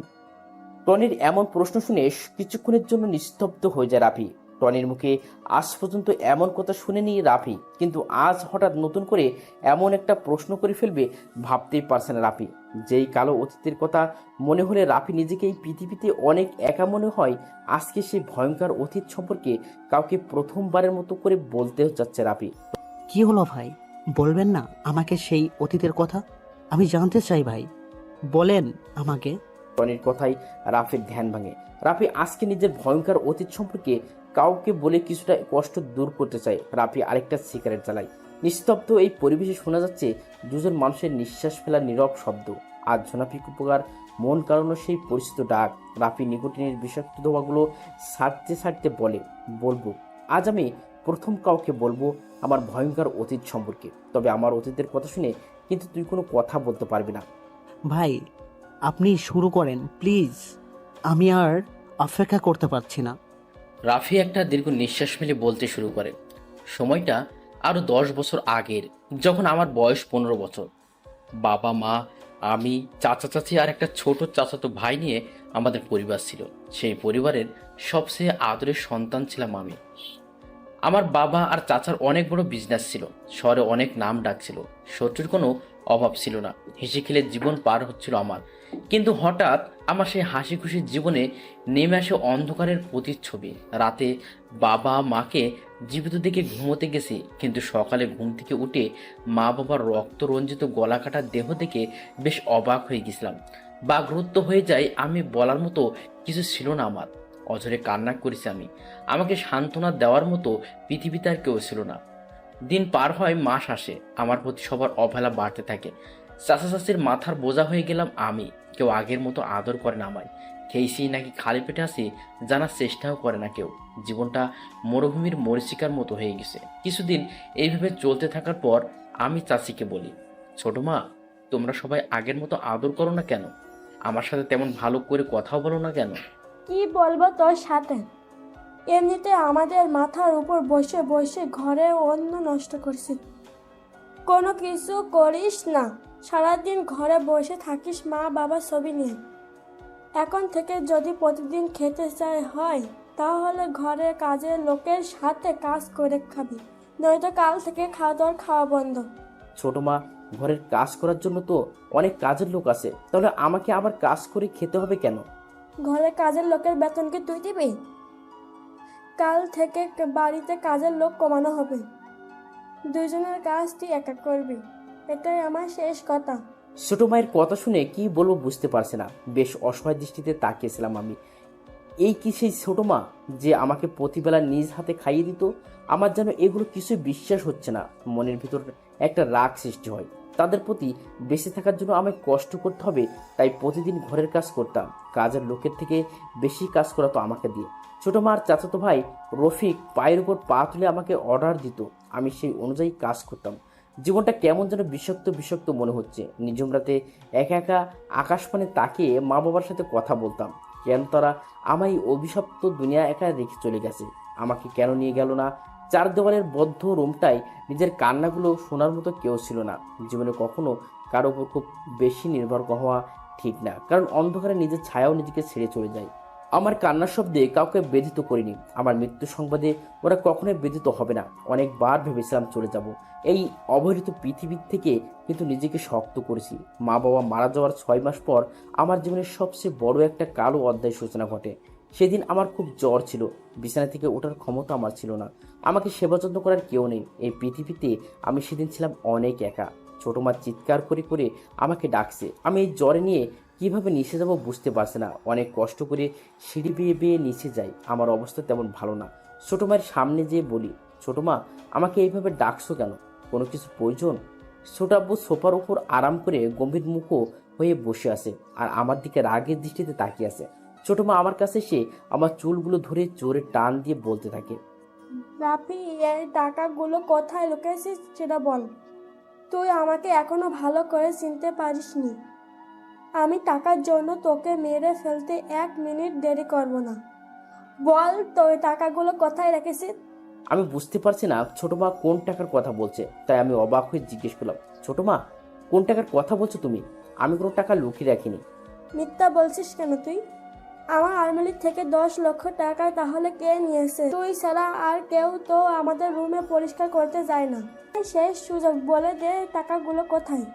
টনির এমন প্রশ্ন শুনে কিছুক্ষণের জন্য নিস্তব্ধ হয়ে যায় রাফি। টনির মুখে আজ পর্যন্ত এমন কথা শুনেনি রাফি, কিন্তু আজ হঠাৎ নতুন করে এমন একটা প্রশ্ন করে ফেলবে ভাবতেই পারছে না রাফি। যেই কালো অতীতের কথা মনে হলে রাফি নিজেকে এই পৃথিবীতে অনেক একা মনে হয়, আজকে সেই ভয়ঙ্কর অতীত সম্পর্কে কাউকে প্রথমবারের মতো করে বলতে যাচ্ছে রাফি। কি হলো ভাই, বলবেন না আমাকে সেই অতীতের কথা? আমি জানতে চাই ভাই, বলেন আমাকে। টনির কথাই রাফির ধ্যান ভাঙে। রাফি আজকে নিজের ভয়ঙ্কর অতীত সম্পর্কে কাউকে বলে কিছুটা কষ্ট দূর করতে চায়। রাফি আরেকটা সিগারেট জ্বালায়। নিস্তব্ধ এই পরিবেশে শোনা যাচ্ছে দুজন মানুষের নিঃশ্বাস ফেলার নীরব শব্দ। আজ ঝোনাফিক উপকার মন কারণে সেই পরিচিত ডাক। রাফি নিকোটিনের বিষাক্ত ধোঁয়াগুলো ছাড়তে ছাড়তে বলবো আজ আমি প্রথম কাউকে বলবো আমার ভয়ঙ্কর অতীত সম্পর্কে। তবে আমার অতীতের কথা শুনে কিন্তু তুই কোনো কথা বলতে পারবি না। ভাই, আপনি শুরু করেন প্লিজ, আমি আর অপেক্ষা করতে পারছি না। রাফি একটা দীর্ঘ নিঃশ্বাস ফেলে বলতে শুরু করে, সময়টা আরো 10 বছর আগের, যখন আমার বয়স 15 বছর। বাবা মা, আমি, চাচা চাচি আর একটা ছোট চাচাতো ভাই নিয়ে আমাদের পরিবার ছিল। সেই পরিবারের সবচেয়ে আদরের সন্তান ছিলাম আমি। আমার বাবা আর চাচার অনেক বড় বিজনেস ছিল, শহরে অনেক নাম ডাক ছিল, শত্রুর কোনো অভাব ছিল না, হেসে খেলে জীবন পার হচ্ছিল আমার। কিন্তু হঠাৎ আমার সেই হাসি খুশির জীবনে নেমে আসে অন্ধকারের প্রতিচ্ছবি। রাতে বাবা মাকে জীবিত দেখে ঘুমোতে গেছি, কিন্তু সকালে ঘুম থেকে উঠে মা বাবার রক্ত রঞ্জিত গলা কাটা দেহ দেখে বেশ অবাক হয়ে গেছিলাম। বাকরুদ্ধ হয়ে যায় আমি, বলার মতো কিছু ছিল না আমার। অঝরে কান্না করেছি আমি। আমাকে সান্ত্বনা দেওয়ার মতো পৃথিবীতে আর কেউ ছিল না। দিন পার হয়, মাস আসে, আমার প্রতি সবার অবহেলা বাড়তে থাকে। চাচা চাচির মাথার বোঝা হয়ে গেলাম আমি। কেউ আগের মতো আদর করে না আমায়। খেয়েছি নাকি খালি পেটে আছি জানার চেষ্টাও করে না কেউ। জীবনটা মরুভূমির মরীচিকার মতো হয়ে গেছে। কিছুদিন এইভাবে চলতে থাকার পর আমি চাচিকে বলি, ছোট মা, তোমরা সবাই আগের মতো আদর করো না কেন? আমার সাথে তেমন ভালো করে কথাও বলো না কেন? কি বলবো তোর সাথে? এমনিতে আমাদের মাথার উপর বসে বসে ঘরে অন্ন নষ্ট করছিস, কোনো কিছু করিস না, সারাদিন ঘরে বসে থাকিস মা বাবা ছবি নিয়ে। এখন থেকে যদি প্রতিদিন খেতে চাই হয়, তাহলে ঘরে কাজের লোকের সাথে কাজ করে খাবি, নয়তো কাল থেকে তোর খাওয়া বন্ধ। ছোট মা, ঘরের কাজ করার জন্য তো অনেক কাজের লোক আছে, তাহলে আমাকে আবার কাজ করে খেতে হবে কেন? ঘরে কাজের লোকের বেতন কি তুই দিবি? কাল থেকে বাড়িতে কাজের লোক কমানো হবে, দুইজনের কাজ তুই একা করবি, এটাই আমার শেষ কথা। ছোট মায়ের কথা শুনে কি বলবো বুঝতে পারছে না। বেশ অসহায় দৃষ্টিতে তাকিয়েছিলাম আমি। এই কি সেই ছোট মা যে আমাকে প্রতিবেলা নিজ হাতে খাইয়ে দিত? আমার যেন এগুলো কিছুই বিশ্বাস হচ্ছে না। মনের ভিতর একটা রাগ সৃষ্টি হয়। তাদের প্রতি বেঁচে থাকার জন্য আমায় কষ্ট করতে হবে, তাই প্রতিদিন ঘরের কাজ করতাম। কাজের লোকের থেকে বেশি কাজ করাতো আমাকে দিয়ে। ছোট মার চাচাতো ভাই রফিক পায়ের উপর পা তুলে আমাকে অর্ডার দিত, আমি সেই অনুযায়ী কাজ করতাম। জীবনটা কেমন যেন বিষাক্ত বিষাক্ত মনে হচ্ছে। নিঝুম রাতে একা একা আকাশপানে তাকিয়ে মা বাবার সাথে কথা বলতাম। কেন তারা আমায় অভিশপ্ত দুনিয়া একা রেখে চলে গেছে? আমাকে কেন নিয়ে গেল না? চার দেওয়ালের বদ্ধ রুমটায় নিজের কান্নাগুলো শোনার মতো কেউ ছিল না। জীবনে কখনো কারো উপর খুব বেশি নির্ভর হওয়া ঠিক না, কারণ অন্ধকারে নিজের ছায়াও নিজেকে ছেড়ে চলে যায়। আমার কান্নার শব্দে কাউকে ব্যথিত করিনি। আমার মৃত্যু সংবাদে ওরা কখনোই ব্যথিত হবে না। অনেকবার ভেবেছিলাম চলে যাব এই অবহেলিত পৃথিবীর থেকে, কিন্তু নিজেকে শক্ত করেছি। মা বাবা মারা যাওয়ার 6 মাস পর আমার জীবনের সবচেয়ে বড় একটা কালো অধ্যায় সূচনা ঘটে। সেদিন আমার খুব জ্বর ছিল, বিছানা থেকে ওঠার ক্ষমতা আমার ছিল না। আমাকে সেবা যত্ন করার কেউ নেই। এই পৃথিবীতে আমি সেদিন ছিলাম অনেক একা। ছোট মা চিৎকার করে করে আমাকে ডাকছে। আমি এই জ্বরে নিয়ে কিভাবে নিচে যাব বুঝতে পারছে না। অনেক কষ্ট করে সিঁড়ি বেয়ে বেয়ে নিচে যাই। আমার অবস্থা তেমন ভালো না। ছোটো মায়ের সামনে যেয়ে বলি, ছোটো মা, আমাকে এইভাবে ডাকছো কেন? কোনো কিছু প্রয়োজন? ছোট আব্বু সোফার উপর আরাম করে গম্ভীর মুখ হয়ে বসে আছে আর আমার দিকে রাগের দৃষ্টিতে তাকিয়ে আছে। ছোট মা আমার কাছে এসে আমার চুলগুলো ধরে জোরে টান দিয়ে বলতে থাকে, রাফি, এই টাকাগুলো কোথায় লুকিয়েছিস সেটা বল। তুই আমাকে এখনো ভালো করে চিনতে পারিসনি। আমি টাকার জন্য তোকে মেরে ফেলতে 1 মিনিট দেরি করব না। বল, তুই টাকাগুলো কোথায় রেখেছিস? আমি বুঝতে পারছি না ছোট মা কোন টাকার কথা বলছে। তাই আমি অবাক হয়ে জিজ্ঞেস করলাম, ছোট মা, কোন টাকার কথা বলছো তুমি? আমি কোনো টাকা লুকিয়ে রাখিনি। মিথ্যা বলছিস কেন তুই? আমার আলমারি থেকে 10 লক্ষ টাকা তাহলে কে নিয়েছে? তুই ছাড়া আর কেউ তো আমাদের রুমে পরিষ্কার করতে যায় না। শেষ সুযোগ, বলে দে টাকাগুলো কোথায়।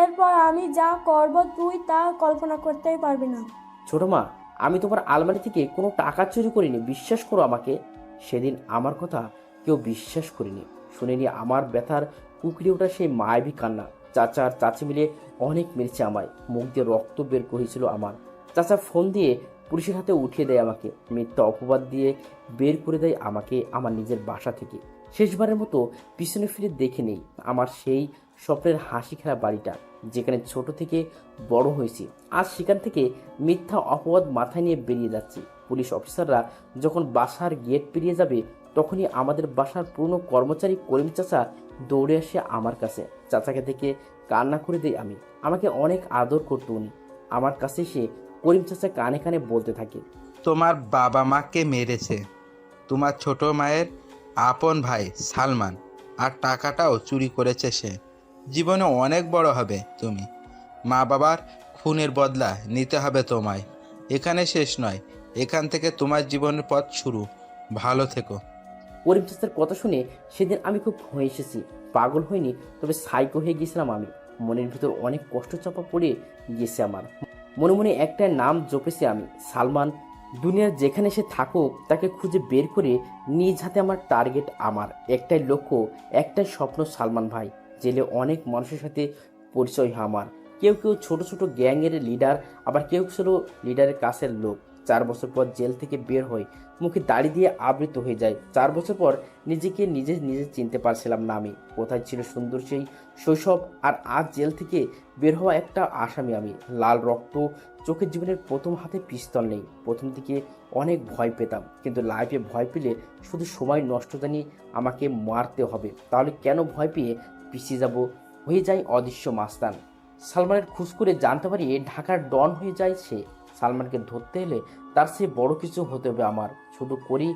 এরপর আমি যা করব তুই তা কল্পনা করতেই পারবি না। ছোট মা, আমি তোমার আলমারি থেকে কোনো টাকা চুরি করিনি, বিশ্বাস করো আমাকে। সেদিন আমার কথা কেউ বিশ্বাস করিনি, শুনিনি আমার ব্যথার কুকড়ে ওঠা সেই মায়াবী কান্না। চাচা আর চাচি মিলে অনেক মেরেছে আমায়, মুখ দিয়ে রক্ত বের করেছিল আমার। চাচা ফোন দিয়ে পুলিশের হাতে উঠিয়ে দেয় আমাকে, মিথ্যা অপবাদ দিয়ে বের করে দেয় আমাকে আমার নিজের বাসা থেকে। শেষবারের মতো পিছনে ফিরে দেখে নেই আমার সেই স্বপ্নের হাসি খেলা বাড়িটা, যেখানে ছোট থেকে বড় হয়েছি। আজ সেখান থেকে মিথ্যা অপবাদ মাথায় নিয়ে বেরিয়ে যাচ্ছি। পুলিশ অফিসাররা যখন বাসার গেট পেরিয়ে যাবে, তখনই আমাদের বাসার পুরনো কর্মচারী করিম চাচা দৌড়ে আসে আমার কাছে। চাচাকে দেখে কান্না করে দেই আমি। আমাকে অনেক আদর করতো উনি। আমার কাছে এসে করিম চাচা কানে কানে বলতে থাকে, তোমার বাবা মাকে মেরেছে তোমার ছোট মায়ের আপন ভাই সালমান, আর টাকাটাও চুরি করেছে সে। জীবনে অনেক বড় হবে তুমি। মা বাবার খুনের বদলা নিতে হবে তোমায়। এখানে শেষ নয়, এখান থেকে তোমার জীবনের পথ শুরু। ভালো থেকো। করিম চাচার কথা শুনে সেদিন আমি খুব হয়ে এসেছি। পাগল হয়নি, তবে সাইকো হয়ে গিয়েছিলাম আমি। মনের ভিতর অনেক কষ্ট চাপা পড়ে গিয়েছে আমার। মনে মনে একটা নাম জপেছি আমি, সালমান। দুনিয়ার যেখানে সে থাকুক তাকে খুঁজে বের করে নিজ হাতে আমার টার্গেট। আমার একটাই লক্ষ্য, একটাই স্বপ্ন, সালমান ভাই। জেলে অনেক মানুষের সাথে পরিচয় হয় আমার। কেউ কেউ ছোট ছোট গ্যাংয়ের লিডার, আবার কেউ ছিল লিডারের কাছের লোক। 4 বছর পর জেল থেকে বের হই, মুখে দাড়ি দিয়ে আবৃত হয়ে যায়। 4 বছর পর নিজেকে নিজে চিনতে পারছিলাম না আমি। কোথায় ছিল সুন্দর সেই শৈশব, আর আজ জেল থেকে বের হওয়া একটা আসামি আমি। লাল রক্ত চোখের, জীবনের প্রথম হাতে পিস্তল নেই। প্রথম দিকে অনেক ভয় পেতাম, কিন্তু লাইফে ভয় পেলে শুধু সময় নষ্ট, জানি আমাকে মারতে হবে। তাহলে কেন ভয় পেয়ে পিছিয়ে যাব, হয়ে যায় অদৃশ্য মাস্তান। সালমানের খোঁজ করে জানতে পারি ঢাকার ডন হয়ে যায় সে। সালমানকে ধরতে এলে তার সে বড় কিছু হতে হবে আমার। শুধু করি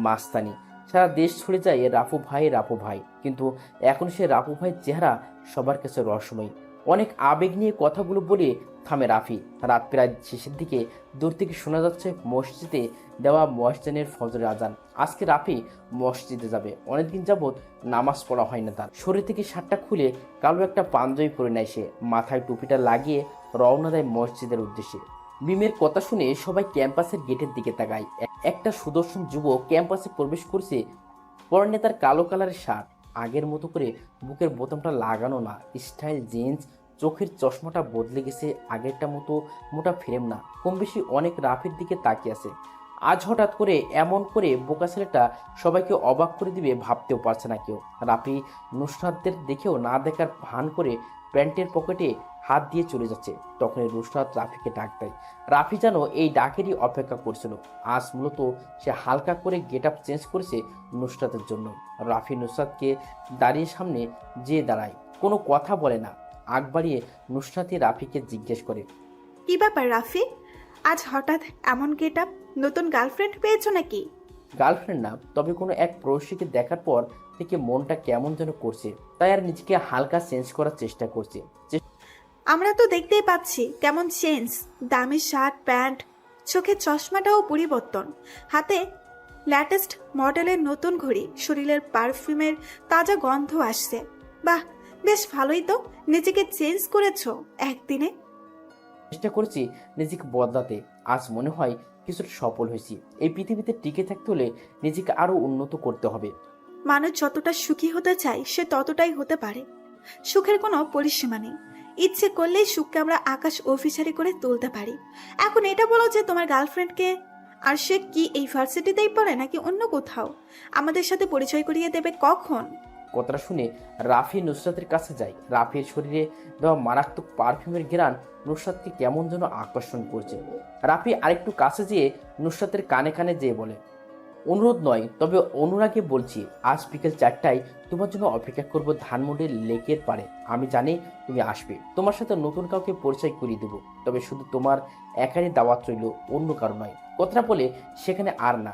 মাস্তানি, সারা দেশ ছড়ে যায় রাফু ভাই রাফু ভাই। কিন্তু এখন সে রাফু ভাইয়ের চেহারা সবার কাছে রহস্যময়। অনেক আবেগ নিয়ে কথাগুলো বলে থামে রাফি। রাত প্রায় শেষের দিকে দূর থেকে শোনা যাচ্ছে মসজিদে দেওয়া মসজিদের ফজরের আজান। আজকে রাফি মসজিদে যাবে। অনেকদিন যাবৎ নামাজ পড়া হয় না তার। শরীর থেকে শার্টটা খুলে কালো একটা পাঞ্জাবি পরে নেয় সে, মাথায় টুপিটা লাগিয়ে রওনা দেয় মসজিদের উদ্দেশ্যে। মিমের কথা শুনে সবাই ক্যাম্পাসের গেটের দিকে তাকায়। একটা সুদর্শন যুবক ক্যাম্পাসে প্রবেশ করছে। পরনে তার কালো কালারের শার্ট, আগের মতো করে বুকের বোতামটা লাগানো না, স্টাইল জিন্স। চোখের চশমাটা বদলে গেছে, আগেরটা মতো মোটা ফ্রেম না। কম বেশি অনেক রাফির দিকে তাকিয়ে আছে। আজ হঠাৎ করে এমন করে বোকা ছেলেটা সবাইকে অবাক করে দিবে ভাবতেও পারছে না কেউ। রাফি নুসরাতদের দেখেও না দেখার ভান করে প্যান্টের পকেটে হাত দিয়ে চলে যাচ্ছে। তখনই নুসরাত রাফিকে ডাক দেয়। রাফি যেন এই ডাকেরই অপেক্ষা করছিল। আজ মূলত সে হালকা করে গেট আপ চেঞ্জ করেছে নুসরাতের জন্য। রাফি নুসরাতকে দাঁড়িয়ে সামনে যেয়ে দাঁড়ায়, কোনো কথা বলে না। আগ বাড়িয়ে নুসরাতই রাফিকে জিজ্ঞেস করে, কি ব্যাপার রাফি, আজ হঠাৎ এমন গেট আপ? নতুন গার্লফ্রেন্ড পেয়েছো নাকি? গার্লফ্রেন্ড না, তবে কোনো এক প্রবাসীকে দেখার পর থেকে মনটা কেমন যেন করছে, তাই আর নিজেকে হালকা চেঞ্জ করার চেষ্টা করছে। আমরা তো দেখতেই পাচ্ছি কেমন চেঞ্জ। দামি শার্ট প্যান্ট, চোখের চশমাটাও পরিবর্তন, হাতে লেটেস্ট মডেলের নতুন ঘড়ি, শরীরের পারফিউমের তাজা গন্ধ আসছে। বাহ, বেশ ভালোই তো। নিজেকে চেঞ্জ করেছো একদিনে। চেষ্টা করছি নিজেকে বদলাতে। আজ মনে হয় কিছুটা সফল হয়েছি। এই পৃথিবীতে টিকে থাকতে হলে নিজেকে আরো উন্নত করতে হবে। মানুষ যতটা সুখী হতে চায় সে ততটাই হতে পারে। সুখের কোনো পরিসীমা নেই। ইচ্ছে করলেই সুখকে আমরা আকাশ অফিসারি করে তুলতে পারি। এখন এটা বলো যে তোমার গার্লফ্রেন্ডকে, আর সে কি এই ভার্সিটিতেই পড়ে নাকি অন্য কোথাও? আমাদের সাথে পরিচয় করিয়ে দেবে কখন? কথাটা শুনে রাফি নুসরাতের কাছে যায়। রাফির শরীরে দেওয়া মারাত্মক পারফিউমের ঘ্রাণ নুসরাতকে কেমন যেন আকর্ষণ করছে। রাফি আরেকটু কাছে যেয়ে নুসরাতের কানে কানে যেয়ে বলে, অনুরোধ নয়, তবে অনুরাগে বলছি, আজ বিকেল 4টায় তোমার জন্য অপেক্ষা করব ধানমন্ডির লেকের পারে। আমি জানি তুমি আসবে, তোমার সাথে নতুন কাউকে পরিচয় করিয়ে দেবো, তবে শুধু তোমার একারই দাওয়াত রইল, অন্য কারো নয়। কথাটা বলে সেখানে আর না,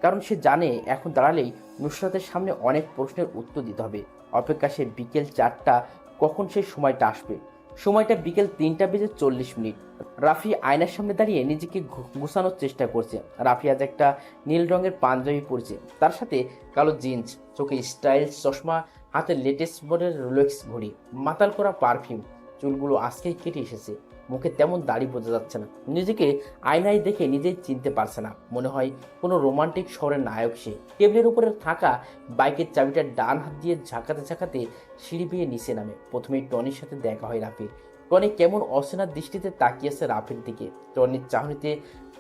কারণ সে জানে এখন দাঁড়ালেই নুসরাতের সামনে অনেক প্রশ্নের উত্তর দিতে হবে। অপেক্ষা সে বিকেল 4টা, কখন সেই সময়টা আসবে? সময়টা বিকেল 3:40। রাফি আয়নার সামনে দাঁড়িয়ে নিজেকে গুছানোর চেষ্টা করছে। রাফি আজ একটা নীল রঙের পাঞ্জাবি পরেছে, তার সাথে কালো জিন্স, চোখে স্টাইল চশমা, হাতে লেটেস্ট মডেল রোলেক্স ঘড়ি, মাতাল করা পারফিউম, চুলগুলো আজকেই কেটে এসেছে, মুখে তেমন দাড়ি বোঝা যাচ্ছে না। নিজেকে আয়নায় দেখে নিজেই চিনতে পারছে না, মনে হয় কোনো রোমান্টিক শহরের নায়ক সে। টেবিলের উপরে থাকা বাইকের চাবিটা ডান হাত দিয়ে ঝাঁকাতে ঝাঁকাতে সিঁড়ি বেয়ে নিচে নামে। প্রথমেই টনির সাথে দেখা হয় রাফির। টনি কেমন অচেনা দৃষ্টিতে তাকিয়েছে রাফির দিকে। টনির চাহনিতে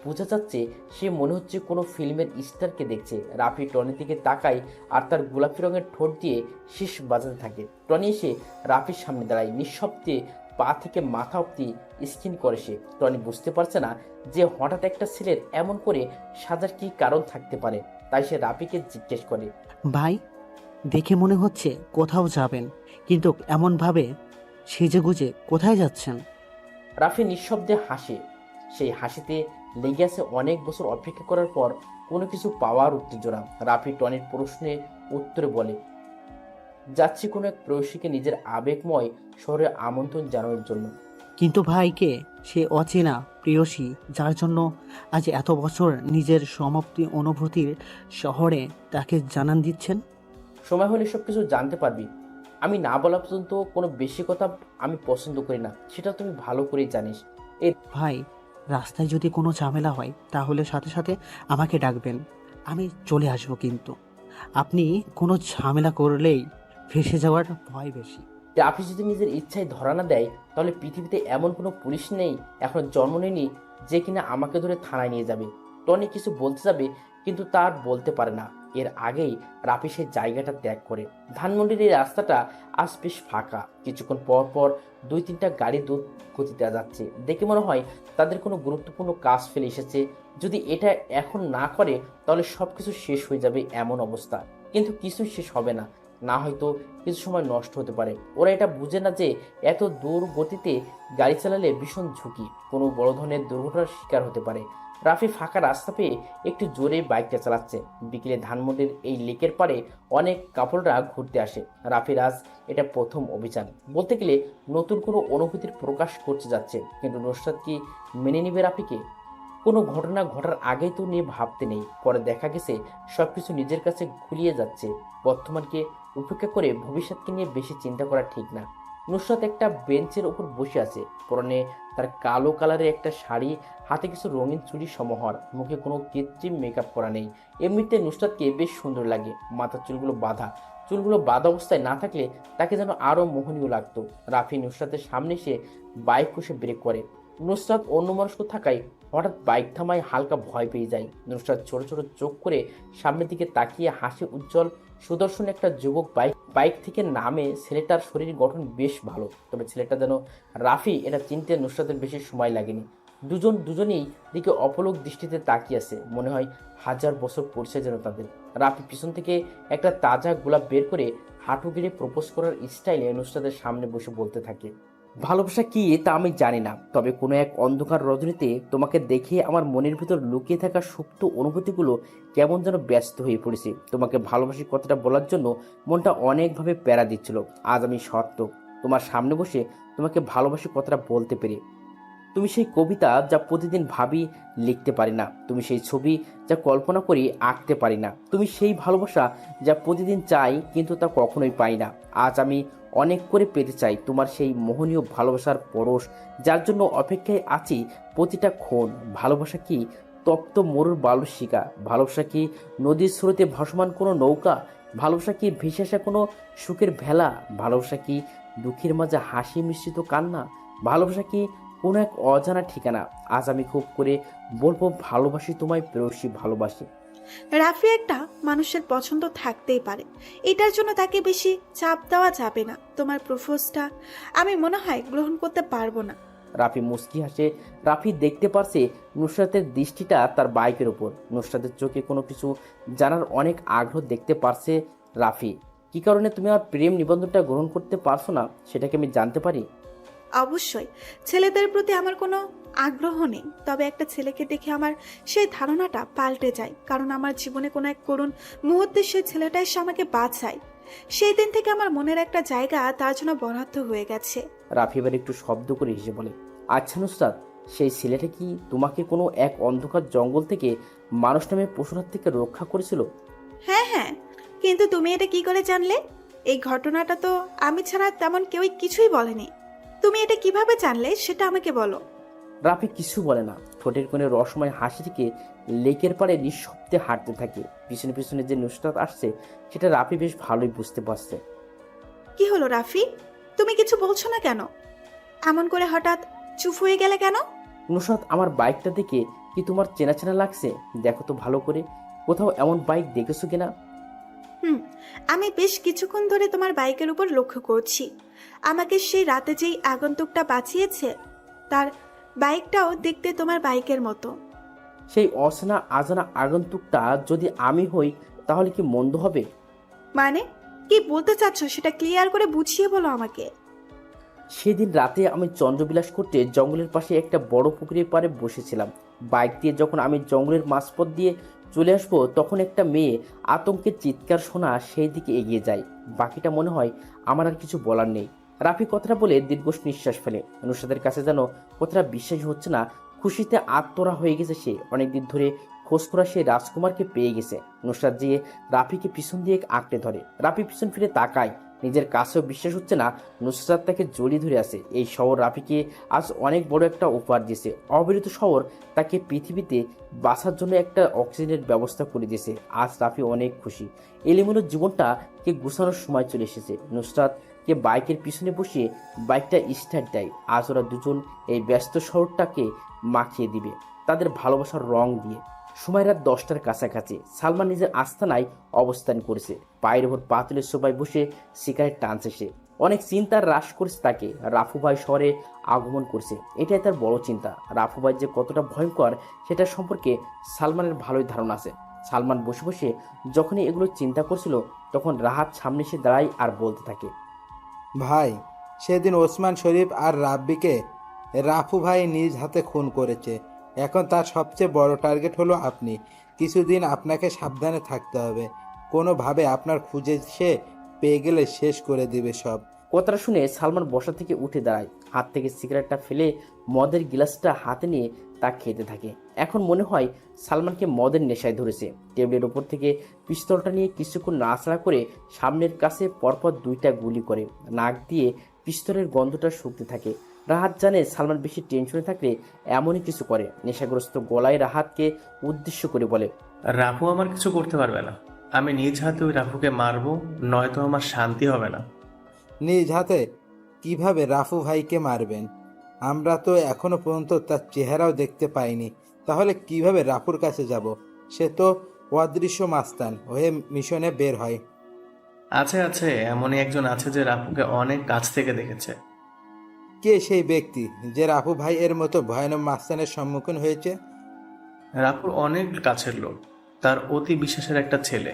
বোঝা যাচ্ছে সে মনে হচ্ছে কোনো ফিল্মের স্টারকে দেখছে। রাফি টনির দিকে তাকায় আর তার গোলাপি রঙের ঠোঁট দিয়ে শীষ বাজাতে থাকে। টনি এসে রাফির সামনে দাঁড়ায়, নিঃশব্দে পা থেকে মাথা অব্দি স্কিন করে সে। টনি বুঝতে পারছে না যে হঠাৎ একটা ছেলের এমন করে সাজার কি কারণ থাকতে পারে, তাই সে রাফিকে জিজ্ঞেস করে, ভাই, দেখে মনে হচ্ছে কোথাও যাবেন, কিন্তু এমনভাবে সেজেগুজে কোথায় যাচ্ছেন? রাফি নিঃশব্দে হাসে। সেই হাসিতে লেগে আছে অনেক বছর অপেক্ষা করার পর কোনো কিছু পাওয়ার উত্তেজনা। রাফি টনির প্রশ্নে উত্তরে বলে, যাচ্ছি কোনো এক প্রেয়সীকে নিজের আবেগময় শহরে আমন্ত্রণ জানানোর জন্য। কিন্তু ভাইকে সে অচেনা প্রেয়সী, যার জন্য আজ এত বছর নিজের সমাপ্তি অনুভূতির শহরে তাকে জানান দিচ্ছেন। সময় হলে সব কিছু জানতে পারবি। আমি না বলা পর্যন্ত কোনো বেশি কথা আমি পছন্দ করি না, সেটা তুমি ভালো করেই জানিস। ভাই, রাস্তায় যদি কোনো ঝামেলা হয় তাহলে সাথে সাথে আমাকে ডাকবেন, আমি চলে আসবো। কিন্তু আপনি কোনো ঝামেলা করলেই ফেঁসে যাওয়ার ভয় বেশি। রাফি যদি নিজের ইচ্ছায় ধরা না দেয়, তাহলে পৃথিবীতে এমন কোনো পুলিশ নেই, এখন জন্ম নেয়নি, যে কিনা আমাকে ধরে থানায় নিয়ে যাবে। টনি কিছু বলতে যাবে, কিন্তু তার বলতে পারে না। এর আগেই রাফি সেই জায়গাটা ত্যাগ করে। ধানমন্ডির এই রাস্তাটা আজ বেশ ফাঁকা। কিছুক্ষণ পর পর 2-3টা গাড়ি দ্রুত গতিতে যাচ্ছে। দেখে মনে হয় তাদের কোনো গুরুত্বপূর্ণ কাজ ফেলে এসেছে। যদি এটা এখন না করে তাহলে সব কিছু শেষ হয়ে যাবে এমন অবস্থা। কিন্তু কিছুই শেষ হবে না, না হয়তো কিছু সময় নষ্ট হতে পারে। ওরা এটা বুঝে না যে এত দূর গতিতে গাড়ি চালালে ভীষণ ঝুঁকি, কোনো বড় ধরনের দুর্ঘটনার শিকার হতে পারে। রাফি ফাঁকা রাস্তা পেয়ে একটু জোরে বাইকটা চালাচ্ছে। বিকেলে ধানমন্ডির এই লেকের পাড়ে অনেক কাপড়রা ঘুরতে আসে। রাফির আজ এটা প্রথম অভিযান, বলতে গেলে নতুন কোনো অনুভূতির প্রকাশ করতে যাচ্ছে। কিন্তু নুসরাত কি মেনে নেবে রাফিকে? কোনো ঘটনা ঘটার আগেই তো নিয়ে ভাবতে নেই, পরে দেখা গেছে সবকিছু নিজের কাছে ঘুরিয়ে যাচ্ছে। বর্তমানকে উপেক্ষা করে ভবিষ্যৎকে নিয়ে বেশি চিন্তা করা ঠিক না। নুসরাত একটা বেঞ্চের উপর বসে আছে, পরনে তার কালো কালারের একটা শাড়ি, হাতে কিছু রঙিন চুড়ি সমাহার, মুখে কোনো কৃত্রিম মেকআপ করা নেই। এমনিতে নুসরাতকে বেশ সুন্দর লাগে। মাথার চুলগুলো বাঁধা অবস্থায় না থাকলে তাকে যেন আরও মোহনীয় লাগতো। রাফি নুসরাতের সামনে এসে বাইক কষে ব্রেক করে। নুসরাত অন্যমনস্ক থাকায় হঠাৎ বাইক থামায় হালকা ভয় পেয়ে যায়। নুসরাত ছোট ছোট চোখ করে সামনের দিকে তাকিয়ে হাসি উজ্জ্বল সুদর্শন একটা যুবক বাইক থেকে নামে। ছেলেটার শরীর গঠন বেশ ভালো, তবে ছেলেটা যেন রাফি এটা চিনতে নুসরাতের বেশি সময় লাগেনি। দুজনেই দিকে অপলক দৃষ্টিতে তাকিয়ে আছে, মনে হয় 1000 বছর পড়ছে যেন তাদের। রাফি পিছন থেকে একটা তাজা গোলাপ বের করে হাঁটু গেড়ে প্রপোজ করার স্টাইলে নুসরাতের সামনে বসে বলতে থাকে, ভালোবাসা কি তা আমি জানি না, তবে কোনো এক অন্ধকার রজনীতে তোমাকে দেখে আমার মনের ভিতর লুকিয়ে থাকা সুপ্ত অনুভূতিগুলো কেমন যেন ব্যস্ত হয়ে পড়েছে। তোমাকে ভালোবাসি কথাটা বলার জন্য মনটা অনেকভাবে প্যারা দিচ্ছিল। আজ আমি সার্থক, তোমার সামনে বসে তোমাকে ভালোবাসি কথাটা বলতে পেরে। তুমি সেই কবিতা যা প্রতিদিন ভাবি লিখতে পারি না, তুমি সেই ছবি যা কল্পনা করি আঁকতে পারি না, তুমি সেই ভালোবাসা যা প্রতিদিন চাই কিন্তু তা কখনোই পাই না। আজ আমি অনেক করে পেতে চাই তোমার সেই মোহনীয় ভালোবাসার পরশ, যার জন্য অপেক্ষায় আছি প্রতিটা ক্ষণ। ভালোবাসা কি তপ্ত মরুর বালুর শিকা? ভালোবাসা কি নদীর স্রোতে ভাসমান কোনো নৌকা? ভালোবাসা কি ভেসে আসা কোনো সুখের ভেলা? ভালোবাসা কি দুঃখের মাঝে হাসি মিশ্রিত কান্না। ভালোবাসা কি কোনো এক অজানা ঠিকানা? আজ আমি খুব করে বলবো, ভালোবাসি তোমায় প্রেয়সী, ভালোবাসি। রাফি একটা মানুষের পছন্দ থাকতেই পারে, এটার জন্য তাকে বেশি চাপ দেওয়া যাবে না। তোমার প্রপোজটা আমি মনে হয় গ্রহণ করতে পারবো না। রাফি মুস্কি হাসে। রাফি দেখতে পারছে নুসরাতের দৃষ্টিটা তার বাইকের উপর। নুসরাতের চোখে কোনো কিছু জানার অনেক আগ্রহ দেখতে পারছে রাফি। কি কারণে তুমি আমার প্রেম নিবন্ধনটা গ্রহণ করতে পারছো না, সেটা কি আমি জানতে পারি? অবশ্যই ছেলেদের প্রতি আমার কোনো আগ্রহ নেই, তবে একটা ছেলেকে দেখে আমার সেই ধারণাটা পাল্টে যায়, কারণ আমার জীবনে কোনো এক করুণ মুহূর্তে সেই ছেলেটা এসে আমাকে বাঁচায়। সেই দিন থেকে আমার মনের একটা জায়গা তার জন্য বরাদ্দ হয়ে গেছে। রাফি এবার একটু শব্দ করে হেসে বলে, আচ্ছা নুসরাত, সেই ছেলেটা কি তোমাকে কোনো এক অন্ধকার জঙ্গল থেকে মানুষ নামে পশুর হাত থেকে রক্ষা করেছিল? হ্যাঁ হ্যাঁ, কিন্তু তুমি এটা কি করে জানলে? এই ঘটনাটা তো আমি ছাড়া তেমন কেউই কিছুই বলেনি। তুমি এটা কিভাবে জানলে সেটা আমাকে বলো। রাফি কিছু বলে না। ঠোঁটের কোণে রসময় হাসি থেকে লেকের পাড়ে নিঃশব্দে হাঁটতে থাকে। পিছনে পিছনে যে নুসরাত আসছে সেটা রাফি বেশ ভালোই বুঝতে পারছে। কি হলো রাফি, তুমি কিছু বলছো না কেন? এমন করে হঠাৎ চুপ হয়ে গেলে কেন? নুসরাত, আমার বাইকটা দেখে কি তোমার চেনা চেনা লাগছে? দেখো তো ভালো করে, কোথাও এমন বাইক দেখেছো কিনা? আমি বেশ কিছুক্ষণ ধরে তোমার বাইকের উপর লক্ষ্য করছি। আমাকে সেই রাতে যেই আগন্তুকটা বাঁচিয়েছে তার বাইকটাও দেখতে তোমার বাইকের মতো। সেই অচেনা আজানা আগন্তুকটা যদি আমি হই তাহলে কি মন্দ হবে? মানে কি বলতে চাচ্ছ সেটা ক্লিয়ার করে বুঝিয়ে বলো আমাকে। সেদিন রাতে আমি চন্দ্রবিলাস করতে জঙ্গলের পাশে একটা বড় পুকুরের পাড়ে বসেছিলাম। বাইক দিয়ে যখন আমি জঙ্গলের মাঝপথ দিয়ে চলে আসবো, তখন একটা মেয়ে আতঙ্কের চিৎকার শোনা সেই দিকে এগিয়ে যায়। বাকিটা মনে হয় আমার আর কিছু বলার নেই। রাফি কথাটা বলে দীর্ঘ নিঃশ্বাস ফেলে। নুসরাতের কাছে যেন কথাটা বিশ্বাস হচ্ছে না। খুশিতে আত্মরা হয়ে গেছে সে। অনেকদিন ধরে খোঁজ করা সে রাজকুমারকে পেয়ে গেছে। নুসরাত গিয়ে রাফিকে পিছন দিয়ে আঁকড়ে ধরে। রাফি পিছন ফিরে তাকায়। নিজের কাছেও বিশ্বাস হচ্ছে না নুসরাত তাকে জড়িয়ে ধরে আছে। এই শহর রাফিকে আজ অনেক বড় একটা উপহার দিয়েছে। অবিরত শহর তাকে পৃথিবীতে বাঁচার জন্য একটা অক্সিজেনের ব্যবস্থা করে দিয়েছে। আজ রাফি অনেক খুশি। এলিমেলো জীবনটাকে গুছানোর সময় চলে এসেছে। নুসরাতকে বাইকের পিছনে বসিয়ে বাইকটা স্টার্ট দেয়। আজ ওরা দুজন এই ব্যস্ত শহরটাকে মাখিয়ে দিবে তাদের ভালোবাসার রং দিয়ে। সময় রাত 10টার কাছাকাছি। সালমান নিজের আস্তানায় অবস্থান করেছে। পায়ের ওপর পাতুলের সোফায় বসে সিগারেট টানছে সে। অনেক চিন্তার হ্রাস করেছে তাকে। রাফু ভাই শহরে আগমন করছে, এটাই তার বড় চিন্তা। রাফু ভাই যে কতটা ভয়ঙ্কর সেটা সম্পর্কে সালমানের ভালোই ধারণা আছে। সালমান বসে বসে যখনই এগুলো চিন্তা করছিল, তখন রাহাত সামনে এসে দাঁড়ায় আর বলতে থাকে, ভাই, সেদিন ওসমান শরীফ আর রাব্বিকে রাফু ভাই নিজ হাতে খুন করেছে। এখন তার সবচেয়ে বড় টার্গেট হলো আপনি। কিছুদিন আপনাকে সাবধানে থাকতে হবে। কোনোভাবে আপনার খুঁজে সে পেয়ে গেলে শেষ করে দিবে সব। কথাটা শুনে সালমান বসা থেকে উঠে দাঁড়ায়। হাত থেকে সিগারেটটা ফেলে মদের গ্লাসটা হাতে নিয়ে তা খেতে থাকে। এখন মনে হয় সালমানকে মদের নেশায় ধরেছে। টেবিলের ওপর থেকে পিস্তলটা নিয়ে কিছুক্ষণ নাড়াচাড়া করে সামনের কাছে পরপর 2টা গুলি করে। নাক দিয়ে পিস্তলের গন্ধটা শুকতে থাকে। রাহাত জানে সালমান বেশি টেনশনে থাকলে এমনই কিছু করে। নেশাগ্রস্ত গলায় রাহাতকে উদ্দেশ্য করে বলে, রাফু আমার কিছু করতে পারবে না। আমি নিজ হাতে ওই রাফুকে মারবো, নয়তো আমার শান্তি হবে না। নিজ হাতে কিভাবে রাফু ভাইকে মারবেন? আমরা তো এখনো পর্যন্ত তার চেহারাও দেখতে পাইনি। তাহলে কিভাবে রাফুর কাছে যাব? সে তো অদৃশ্য মাস্তান হয়ে মিশনে বের হয়। আছে, এমনই একজন আছে যে রাফুকে অনেক কাছ থেকে দেখেছে। কে সেই ব্যক্তি যে রাফু ভাই এর মতো ভয়ানক মাস্তানের সম্মুখীন হয়েছে? রাফুর অনেক কাছের লোক, তার অতি বিশ্বাসের একটা ছেলে।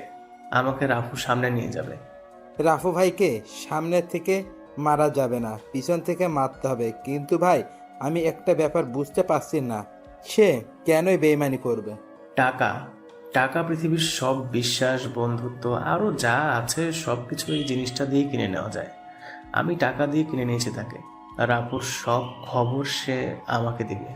আমাকে রাফুর সামনে নিয়ে যাবে। রাফু ভাইকে সামনে থেকে মারা যাবে না, পিছন থেকে মারতে হবে। কিন্তু ভাই, আমি একটা ব্যাপার বুঝতে পারছি না, সে কেনই বেইমানি করবে? টাকা পৃথিবীর সব বিশ্বাস, বন্ধুত্ব আরও যা আছে সব কিছু এই জিনিসটা দিয়ে কিনে নেওয়া যায়। আমি টাকা দিয়ে কিনে নিয়েছি তাকে। রাফুর সব খবর সে আমাকে দিবে।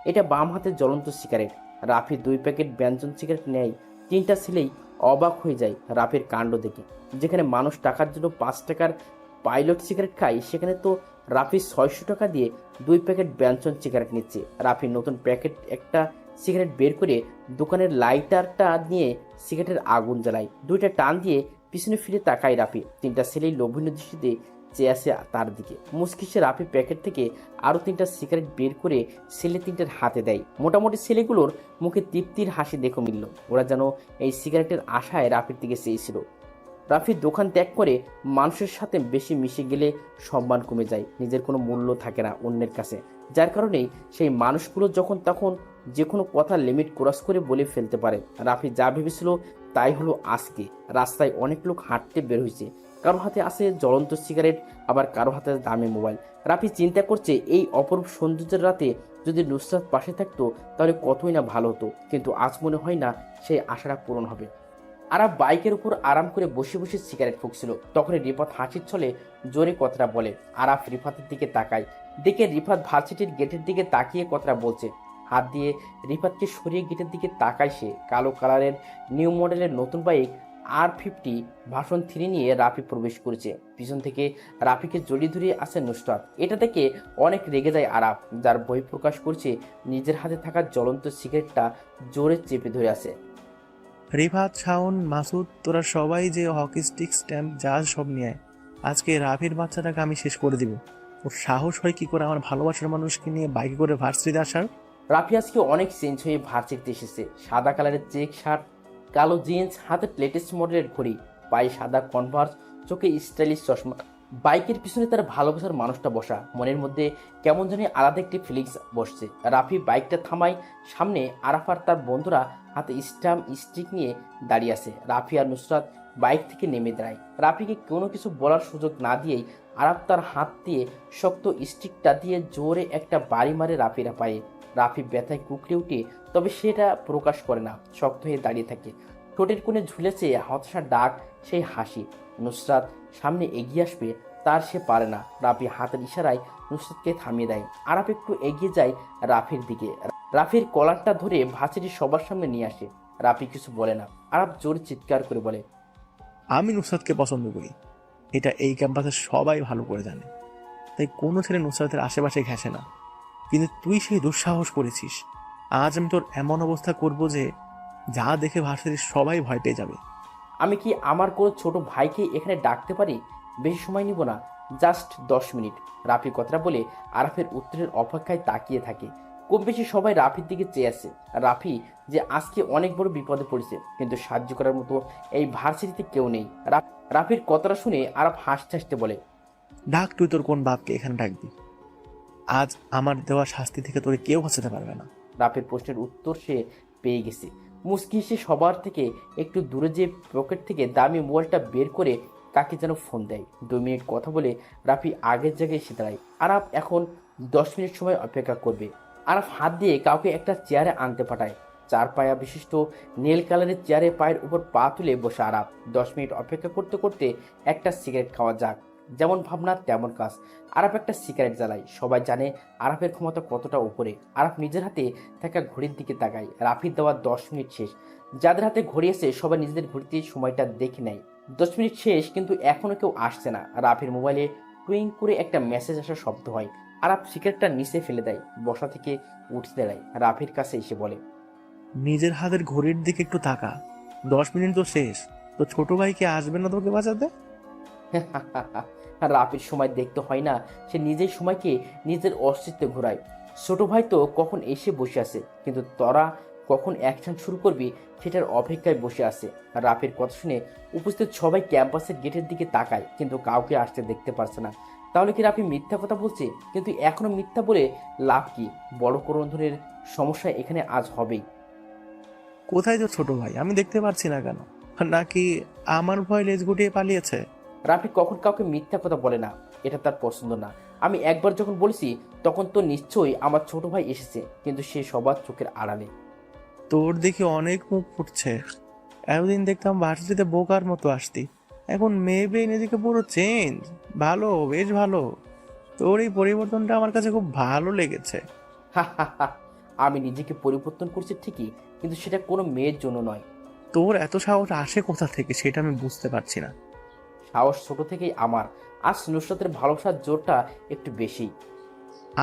এটা বাম হাতের জ্বলন্ত সিগারেট। রাফি 2 প্যাকেট ব্যঞ্জন সিগারেট নেয়। 3টা ছেলেই অবাক হয়ে যায় রাফির কাণ্ড দেখে। যেখানে মানুষ টাকার জন্য 5 টাকার পাইলট সিগারেট খায়, সেখানে তো রাফি 600 টাকা দিয়ে 2 প্যাকেট ব্যঞ্জন সিগারেট নিচ্ছে। রাফি নতুন প্যাকেট একটা সিগারেট বের করে দোকানের লাইটারটা নিয়ে সিগারেটের আগুন জ্বালায়। 2টা টান দিয়ে পিছনে ফিরে তাকায় রাফি। 3টা ছেলেই লোভনীয় দৃষ্টিতে চেয়ে আসে তার দিকে। মুচকিসে রাফি প্যাকেট থেকে আরও 3টা সিগারেট বের করে ছেলে 3টার হাতে দেয়। মোটামুটি ছেলেগুলোর মুখে তৃপ্তির হাসি দেখে মিলল। ওরা যেন এই সিগারেটের আশায় রাফির দিকে চেয়েছিল। রাফির দোকান ত্যাগ করে মানুষের সাথে বেশি মিশে গেলে সম্মান কমে যায়, নিজের কোনো মূল্য থাকে না অন্যের কাছে। যার কারণেই সেই মানুষগুলো যখন তখন যে কোনো কথা লিমিট ক্রস করে বলে ফেলতে পারে। রাফি যা ভেবেছিল তাই হলো আজকে। রাস্তায় অনেক লোক হাঁটতে বের হয়েছে, কারো হাতে আছে জ্বলন্ত সিগারেট, আবার কারো হাতে দামি মোবাইল। রাফি চিন্তা করছে এই অপরূপ সৌন্দর্যের রাতে যদি নুসরাত পাশে থাকতো তাহলে কতই না ভালো হতো, কিন্তু আজ মনে হয় না সেই আশাটা পূরণ হবে। আরাফ বাইকের উপর আরাম করে বসে বসে সিগারেট ফুঁকছিল। তখনই রিফাত হাসির ছলে জোরে কথাটা বলে। আরাফ রিফাতের দিকে তাকায়, দেখে রিফাত ভার্সিটির গেটের দিকে তাকিয়ে কথাটা বলছে। হাত দিয়ে রিফাতকে সরিয়ে গেটের দিকে তাকায় সে। কালো কালারের নিউ মডেলের নতুন বাইক R50 ভার্সন 3 নিয়ে রাফি প্রবেশ করেছে। পিছন থেকে রাফিকে জড়িয়ে ধরে আসে নুসরাত। এটা দেখে অনেক রেগে যায় আরাফ, যার বই প্রকাশ করছে নিজের হাতে থাকা জ্বলন্ত সিগারেটটা জোরে চেপে ধরে আছে। রিফাত, শাওন, মাসুদ, তোরা সবাই যে হকি স্টিক, স্ট্যাম্প, জাহাজ সব নিয়ে আয়। আজকে রাফির বাচ্চাটাকে আমি শেষ করে দিব। ওর সাহস হয় কি করে আমার ভালোবাসার মানুষকে নিয়ে বাইকে করে ভার্সিটিতে আসার? রাফি আজকে অনেক চেঞ্জ হয়ে ভার্সিটিতে এসেছে। সাদা কালারের চেক শার্ট, কালো জিন্স, হাতে লেটেস্ট মডেলের ঘড়ি, পায়ে সাদা কনভার্স, চোখে স্টাইলিশ চশমা। বাইকের পিছনে তার ভালোবাসার মানুষটা বসা। মনের মধ্যে কেমন জানি আলাদা একটি ফিলিংস বসছে। রাফি বাইকটা থামায়। সামনে আরাফ আর তার বন্ধুরা হাতে স্টাম্প স্টিক নিয়ে দাঁড়িয়ে আছে। রাফি আর নুসরাত বাইক থেকে নেমে দাঁড়ায়। রাফিকে কোনো কিছু বলার সুযোগ না দিয়েই আরাফ তার হাত দিয়ে শক্ত স্টিকটা দিয়ে জোরে একটা বাড়ি মারে রাফির পায়ে। রাফি ব্যথায় কুকড়ে উঠে, তবে সেটা প্রকাশ করে না, শক্ত হয়ে দাঁড়িয়ে থাকে। ঠোঁটের কোণে ঝুলেছে হতাশার ডাক, সেই হাসি। নুসরাত সামনে এগিয়ে আসবে, তার সে পারে না। রাফি হাতের ইশারায় নুসরাতকে থামিয়ে দেয়। আরাফ একটু এগিয়ে যায় রাফির দিকে। রাফির কলারটা ধরে ভার্সিটির সবার সামনে নিয়ে আসে। রাফি কিছু বলে না। আরাফ জোরে চিৎকার করে বলে, আমি নুসরাতকে পছন্দ করি, এটা এই ক্যাম্পাসের সবাই ভালো করে জানে। তাই কোনো ছেলে নুসরাতের আশেপাশে ঘেঁষে না। কিন্তু তুই সেই দুঃসাহস করেছিস। আজ আমি তোর এমন অবস্থা করব যে যা দেখে ভার্সিটির সবাই ভয় পেয়ে যাবে। আমি কি আমার কোনো ছোট ভাইকে এখানে ডাকতে পারি? বেশি সময় নিব না, জাস্ট 10 মিনিট। রাফি কথাটা বলে আরাফের উত্তরের অপেক্ষায় তাকিয়ে থাকে। কম বেশি সবাই রাফির দিকে চেয়ে আছে। রাফি যে আজকে অনেক বড় বিপদে পড়েছে, কিন্তু সাহায্য করার মতো এই ভার্সিটিতে কেউ নেই। রাফির কথাটা শুনে আরাফ হাসতে হাসতে বলে, ডাক, তুই তোর কোন বাপকে এখানে ডাকবি? আজ আমার দেওয়া শাস্তি থেকে তোরে কেউ বাঁচাতে পারবে না। রাফির প্রশ্নের উত্তর সে পেয়ে গেছে। মুচকি সে সবার থেকে একটু দূরে যে পকেট থেকে দামি মোবাইলটা বের করে কাকে যেন ফোন দেয়। 2 মিনিট কথা বলে রাফি আগের জায়গায় এসে দাঁড়ায়। আরাফ এখন 10 মিনিট সময় অপেক্ষা করবে। আরাফ হাত দিয়ে কাউকে একটা চেয়ারে আনতে পাঠায়। 4 পায়া বিশিষ্ট নীল কালারের চেয়ারে পায়ের উপর পা তুলে বসে আরাফ। 10 মিনিট অপেক্ষা করতে করতে একটা সিগারেট খাওয়া যাক, যেমন ভাবনা তেমন কাজ। আরাফ একটা সিগারেট জ্বালায়। সবাই জানে আরাফের ক্ষমতা কতটা উপরে। আরাফ নিজের হাতে থাকা ঘড়ির দিকে তাকায়। রাফির দেওয়া 10 মিনিট শেষ। যাদের হাতে ঘড়ি আছে সবাই নিজেদের ঘড়িতে সময়টা দেখে নেয়। 10 মিনিট শেষ, কিন্তু এখনো কেউ আসছে না। রাফির মোবাইলে টুইং করে একটা মেসেজ আসার শব্দ হয়। আরাফ সিগারেটটা নিচে ফেলে দেয়, বসা থেকে উঠে দাঁড়ায়, রাফির কাছে এসে বলে, নিজের হাতের ঘড়ির দিকে একটু তাকা। 10 মিনিট তো শেষ, তো ছোট ভাই কি আসবে না তোকে বাঁচাতে? রাফির সময় দেখতে হয় না, সে নিজের সময়কে নিজের অস্তিত্বে ঘোরায়। ছোট ভাই তো কখন এসে বসে আছে, কিন্তু তোরা কখন অ্যাকশন শুরু করবি সেটার অপেক্ষায় বসে আছে। রাফির কথা শুনে উপস্থিত সবাই ক্যাম্পাসের গেটের দিকে তাকায়, কিন্তু কাউকে আসতে দেখতে পারছে না। তাহলে কি রাফি মিথ্যা কথা বলছে? কিন্তু এখনো মিথ্যা বলে লাভ কি? বড় কোনো ধরনের সমস্যা এখানে আজ হবেই। কোথায় তোর ছোট ভাই? আমি দেখতে পাচ্ছি না কেন? নাকি আমার ভয় লেজ গুটিয়ে পালিয়েছে? রাফি কখন কাউকে মিথ্যা কথা বলে না, এটা তার পছন্দ না। আমি একবার যখন বলেছি তখন তো নিশ্চয়ই আমার ছোট ভাই এসেছে, কিন্তু সে সবার চোখের আড়ালে। তোর দেখি অনেক মুখ ফুটছে। এতদিন দেখতাম ভার্সিটিতে বোকার মতো আসতি, এখন মেয়ে নিজেকে পুরো চেঞ্জ। ভালো, বেশ ভালো। তোর এই পরিবর্তনটা আমার কাছে খুব ভালো লেগেছে। আমি নিজেকে পরিবর্তন করছি ঠিকই, কিন্তু সেটা কোনো মেয়ের জন্য নয়। তোর এত সাহস আসে কোথা থেকে সেটা আমি বুঝতে পারছি না। সাহস ছোট থেকেই আমার। আজ নুসরাতের ভালোবাসার জোরটা একটু বেশি।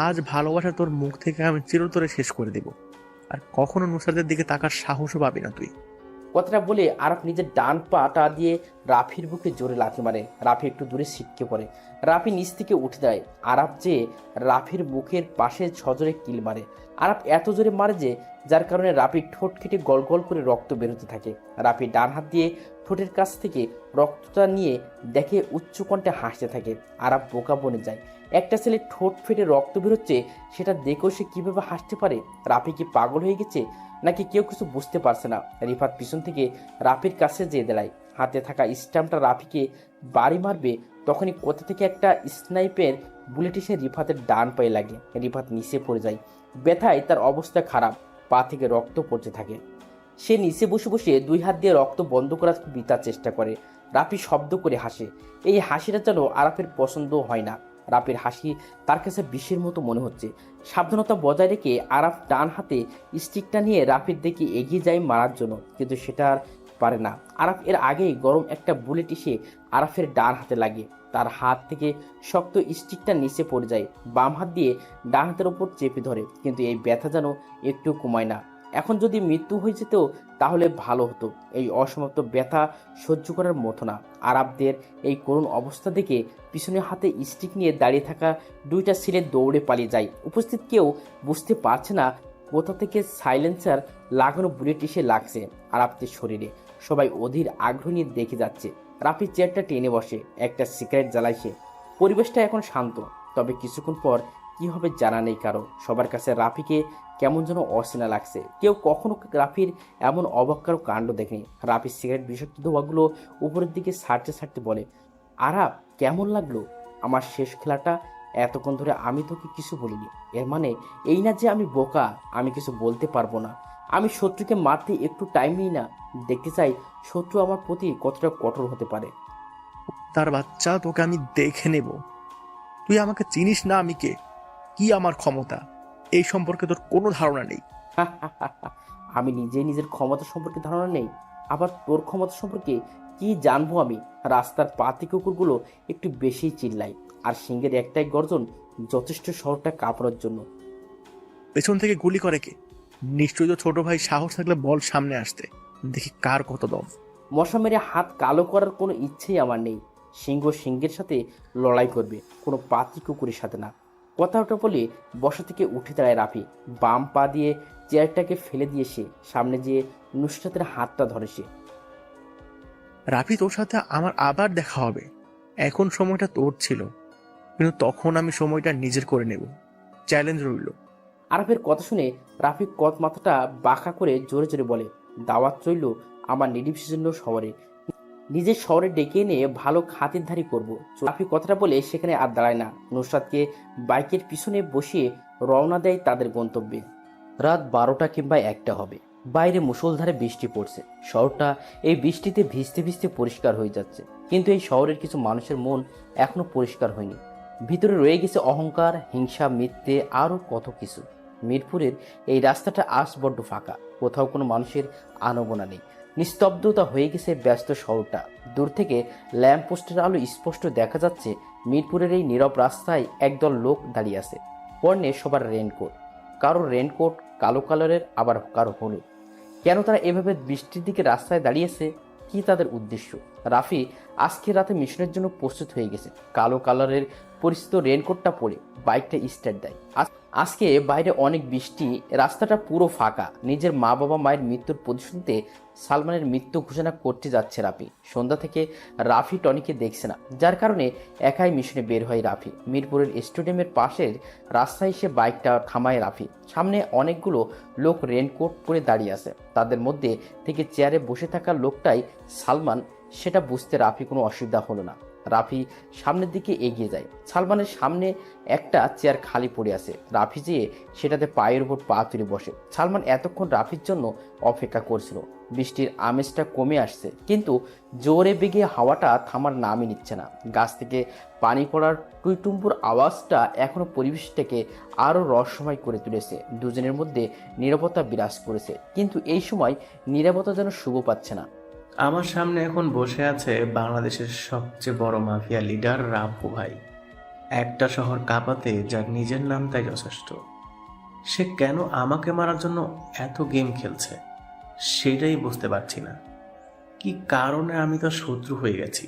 আজ ভালোবাসা তোর মুখ থেকে আমি চিরতরে শেষ করে দেব, আর কখনো নুসরাতের দিকে তাকার সাহসও পাবি না তুই। কথাটা বলে আরাফ নিজের ডান পাটা দিয়ে রাফির বুকে জোরে লাথি মারে। রাফি একটু দূরে ছিটকে পড়ে। রাফি নিচ থেকে উঠে দেয়। আরাফ যে রাফির মুখের পাশে সজোরে কিল মারে। আরাফ এত জোরে মারে যে যার কারণে রাফির ঠোঁট কেটে গল গল করে রক্ত বেরোতে থাকে। রাফি ডান হাত দিয়ে ঠোঁটের কাছ থেকে রক্তটা নিয়ে দেখে উচ্চ কণ্ঠে হাসতে থাকে। আরাফ বোকা বনে যায়। একটা ছেলে ঠোঁট ফেটে রক্ত বেরোচ্ছে, সেটা দেখেও সে কীভাবে হাসতে পারে? রাফি কি পাগল হয়ে গেছে নাকি কেউ কিছু বুঝতে পারছে না? রিফাত পিছন থেকে রাফির কাছে যেয়ে দাঁড়ায়। হাতে থাকা স্ট্যাম্পটা রাফিকে বাড়ি মারবে, তখনই কোথা থেকে একটা স্নাইপের বুলেট এসে রিফাতের ডান পায়ে লাগে। রিফাত নিচে পড়ে যায়। ব্যথায় তার অবস্থা খারাপ, পা থেকে রক্ত পড়তে থাকে। সে নিচে বসে বসে দুই হাত দিয়ে রক্ত বন্ধ করার বিতার চেষ্টা করে। রাফি শব্দ করে হাসে। এই হাসিটা যেন আরাফের পছন্দ হয় না। রাফির হাসি তার কাছে বিষের মতো মনে হচ্ছে। সাবধানতা বজায় রেখে আরাফ ডান হাতে স্টিকটা নিয়ে রাফির দিকে এগিয়ে যায় মারার জন্য, কিন্তু সেটা আর পারে না। আরাফ এর আগেই গরম একটা বুলেট এসে আরাফের ডান হাতে লাগে। তার হাত থেকে শক্ত স্টিকটা নিচে পড়ে যায়। বাম হাত দিয়ে ডান হাতের ওপর চেপে ধরে, কিন্তু এই ব্যথা যেন একটু কমায় না। এখন যদি মৃত্যু হয়ে যেত তাহলে ভালো হতো। এই অসমাপ্ত ব্যথা সহ্য করার মতো না। আরাবদের এই করুণ অবস্থা দেখে পিছনে হাতে স্টিক নিয়ে দাঁড়িয়ে থাকা দুইটা ছেলে দৌড়ে পালিয়ে যায়। উপস্থিত কেউ বুঝতে পারছে না কোথা থেকে সাইলেন্সার লাগানো বুলেট এসে লাগছে আরাবদের শরীরে। সবাই অধীর আগ্রহ নিয়ে দেখে যাচ্ছে। রাফি চেয়ারটা টেনে বসে, একটা সিগারেট জ্বালায় সে। পরিবেশটা এখন শান্ত, তবে কিছুক্ষণ পর কি হবে জানা নেই কারো। সবার কাছে রাফিকে কেমন যেন অচেনা লাগছে। কেউ কখনো রাফির এমন অবাক্য কাণ্ড দেখেনি। রাফির সিগারেট বিষাক্ত ধোঁয়াগুলো উপরের দিকে ছাড়তে ছাড়তে বলে, আরাফ কেমন লাগলো আমার শেষ খেলাটা? এতক্ষণ ধরে আমি তোকে কিছু বলিনি। এর মানে এই না যে আমি বোকা, আমি কিছু বলতে পারবো না। আমি শত্রুকে মারতে একটু টাইম নিই না। দেখতে চাই শত্রু আমার প্রতি কতটা কঠোর হতে পারে। তার বাচ্চা, তোকে আমি দেখে নেব। তুই আমাকে চিনিস না আমি কে, কি আমার ক্ষমতা, এই সম্পর্কে তোর কোনো ধারণা নেই। আমি নিজেই নিজের ক্ষমতা সম্পর্কে ধারণা নেই, আবার তোর ক্ষমতা সম্পর্কে কি জানবো আমি? রাস্তার পাতি কুকুরগুলো একটু বেশি চিল্লায়, আর সিংহের একটাই গর্জন যথেষ্ট শহরটা কাঁপানোর জন্য। পেছন থেকে গুলি করে কে? নিশ্চয়ই তো ছোট ভাই। সাহস থাকলে বল সামনে আসতে, দেখি কার কত দম। মশা মেরে হাত কালো করার কোনো ইচ্ছেই আমার নেই। সিংহ সিংহের সাথে লড়াই করবে, কোনো পাতি কুকুরের সাথে না। কথাটা বলে বসা থেকে উঠে দাঁড়ায় রাফি। বাম পা দিয়ে চেয়ারটাকে ফেলে দিয়ে সে সামনে যেয়ে নুসরাতের হাতটা ধরে সে। রাফি, তোর সাথে আমার আবার দেখা হবে। এখন সময়টা তোর ছিল, কিন্তু তখন আমি সময়টা নিজের করে নেব। চ্যালেঞ্জ রইল। আরাফের কথা শুনে রাফি কত মাথাটা বাঁকা করে জোরে জোরে বলে, দাওয়াত রইল আমার নির্বিচ্ছিন্ন শহরে। নিজের শহরে ডেকে এনে ভালো খাতিরদারি করব। রাফি কথাটা বলে সেখানে আর দাঁড়ায় না। নুসরাতকে বাইকের পিছনে বসিয়ে রওনা দেয় তাদের গন্তব্যে। রাত 12টা কিংবা 1টা হবে। বাইরে মুষলধারে বৃষ্টি পড়ছে। শহরটা এই বৃষ্টিতে ভিজতে ভিজতে পরিষ্কার হয়ে যাচ্ছে, কিন্তু এই শহরের কিছু মানুষের মন এখনো পরিষ্কার হয়নি। ভিতরে রয়ে গেছে অহংকার, হিংসা, মিথ্যে, আরও কত কিছু। মিরপুরের এই রাস্তাটা আজ বড্ড ফাঁকা, কোথাও কোনো মানুষের আনাগোনা নেই। নিস্তব্ধতা হয়ে গেছে ব্যস্ত শহরটা। দূর থেকে ল্যাম্পপোস্টের আলো স্পষ্ট দেখা যাচ্ছে মিরপুরের এই নীরব রাস্তায় একদল লোক দাঁড়িয়ে আছে। পরনে সবার রেনকোট, কারো রেনকোট কালো কালারের, আবার কারো হলুদ। কেন তারা এভাবে বৃষ্টির দিকে রাস্তায় দাঁড়িয়েছে? কি তাদের উদ্দেশ্য? রাফি আজকে রাতে মিশনের জন্য প্রস্তুত হয়ে গেছে। কালো কালারের পরিচিত রেনকোটটা পরে বাইকটা স্টার্ট দেয়। আজকে বাইরে অনেক বৃষ্টি, রাস্তাটা পুরো ফাঁকা। নিজের মা বাবা মায়ের মৃত্যুর প্রতিশোধে সালমানের মৃত্যু ঘোষণা করতে যাচ্ছে রাফি। সন্ধ্যা থেকে রাফি টনিকে দেখছে না, যার কারণে একাই মিশনে বের হয় রাফি। মিরপুরের স্টেডিয়ামের পাশের রাস্তায় এসে বাইকটা থামায় রাফি। সামনে অনেকগুলো লোক রেনকোট পরে দাঁড়িয়ে আছে। তাদের মধ্যে থেকে চেয়ারে বসে থাকা লোকটাই সালমান। সেটা বুঝতে রাফি কোনো অসুবিধা হলো না। রাফি সামনের দিকে এগিয়ে যায়। সালমানের সামনে একটা চেয়ার খালি পড়ে আছে। রাফি যেয়ে সেটাতে পায়ের উপর পা তুলে বসে। সালমান এতক্ষণ রাফির জন্য অপেক্ষা করছিল। বৃষ্টির আমেজটা কমে আসছে, কিন্তু জোরে বেগে হাওয়াটা থামার নামই নিচ্ছে না। গাছ থেকে পানি পড়ার টুইটুম্বুর আওয়াজটা এখনো পরিবেশটাকে আরও রহস্যময় করে তুলেছে। দুজনের মধ্যে নীরবতা বিরাজ করেছে, কিন্তু এই সময় নীরবতা যেন শুভ পাচ্ছে না। আমার সামনে এখন বসে আছে বাংলাদেশের সবচেয়ে বড় মাফিয়া লিডার রাপু ভাই। একটা শহর কাঁপাতে যার নিজের নামটাই যথেষ্ট। সে কেন আমাকে মারার জন্য এত গেম খেলছে সেটাই বুঝতে পারছি না। কি কারণে আমি তার শত্রু হয়ে গেছি?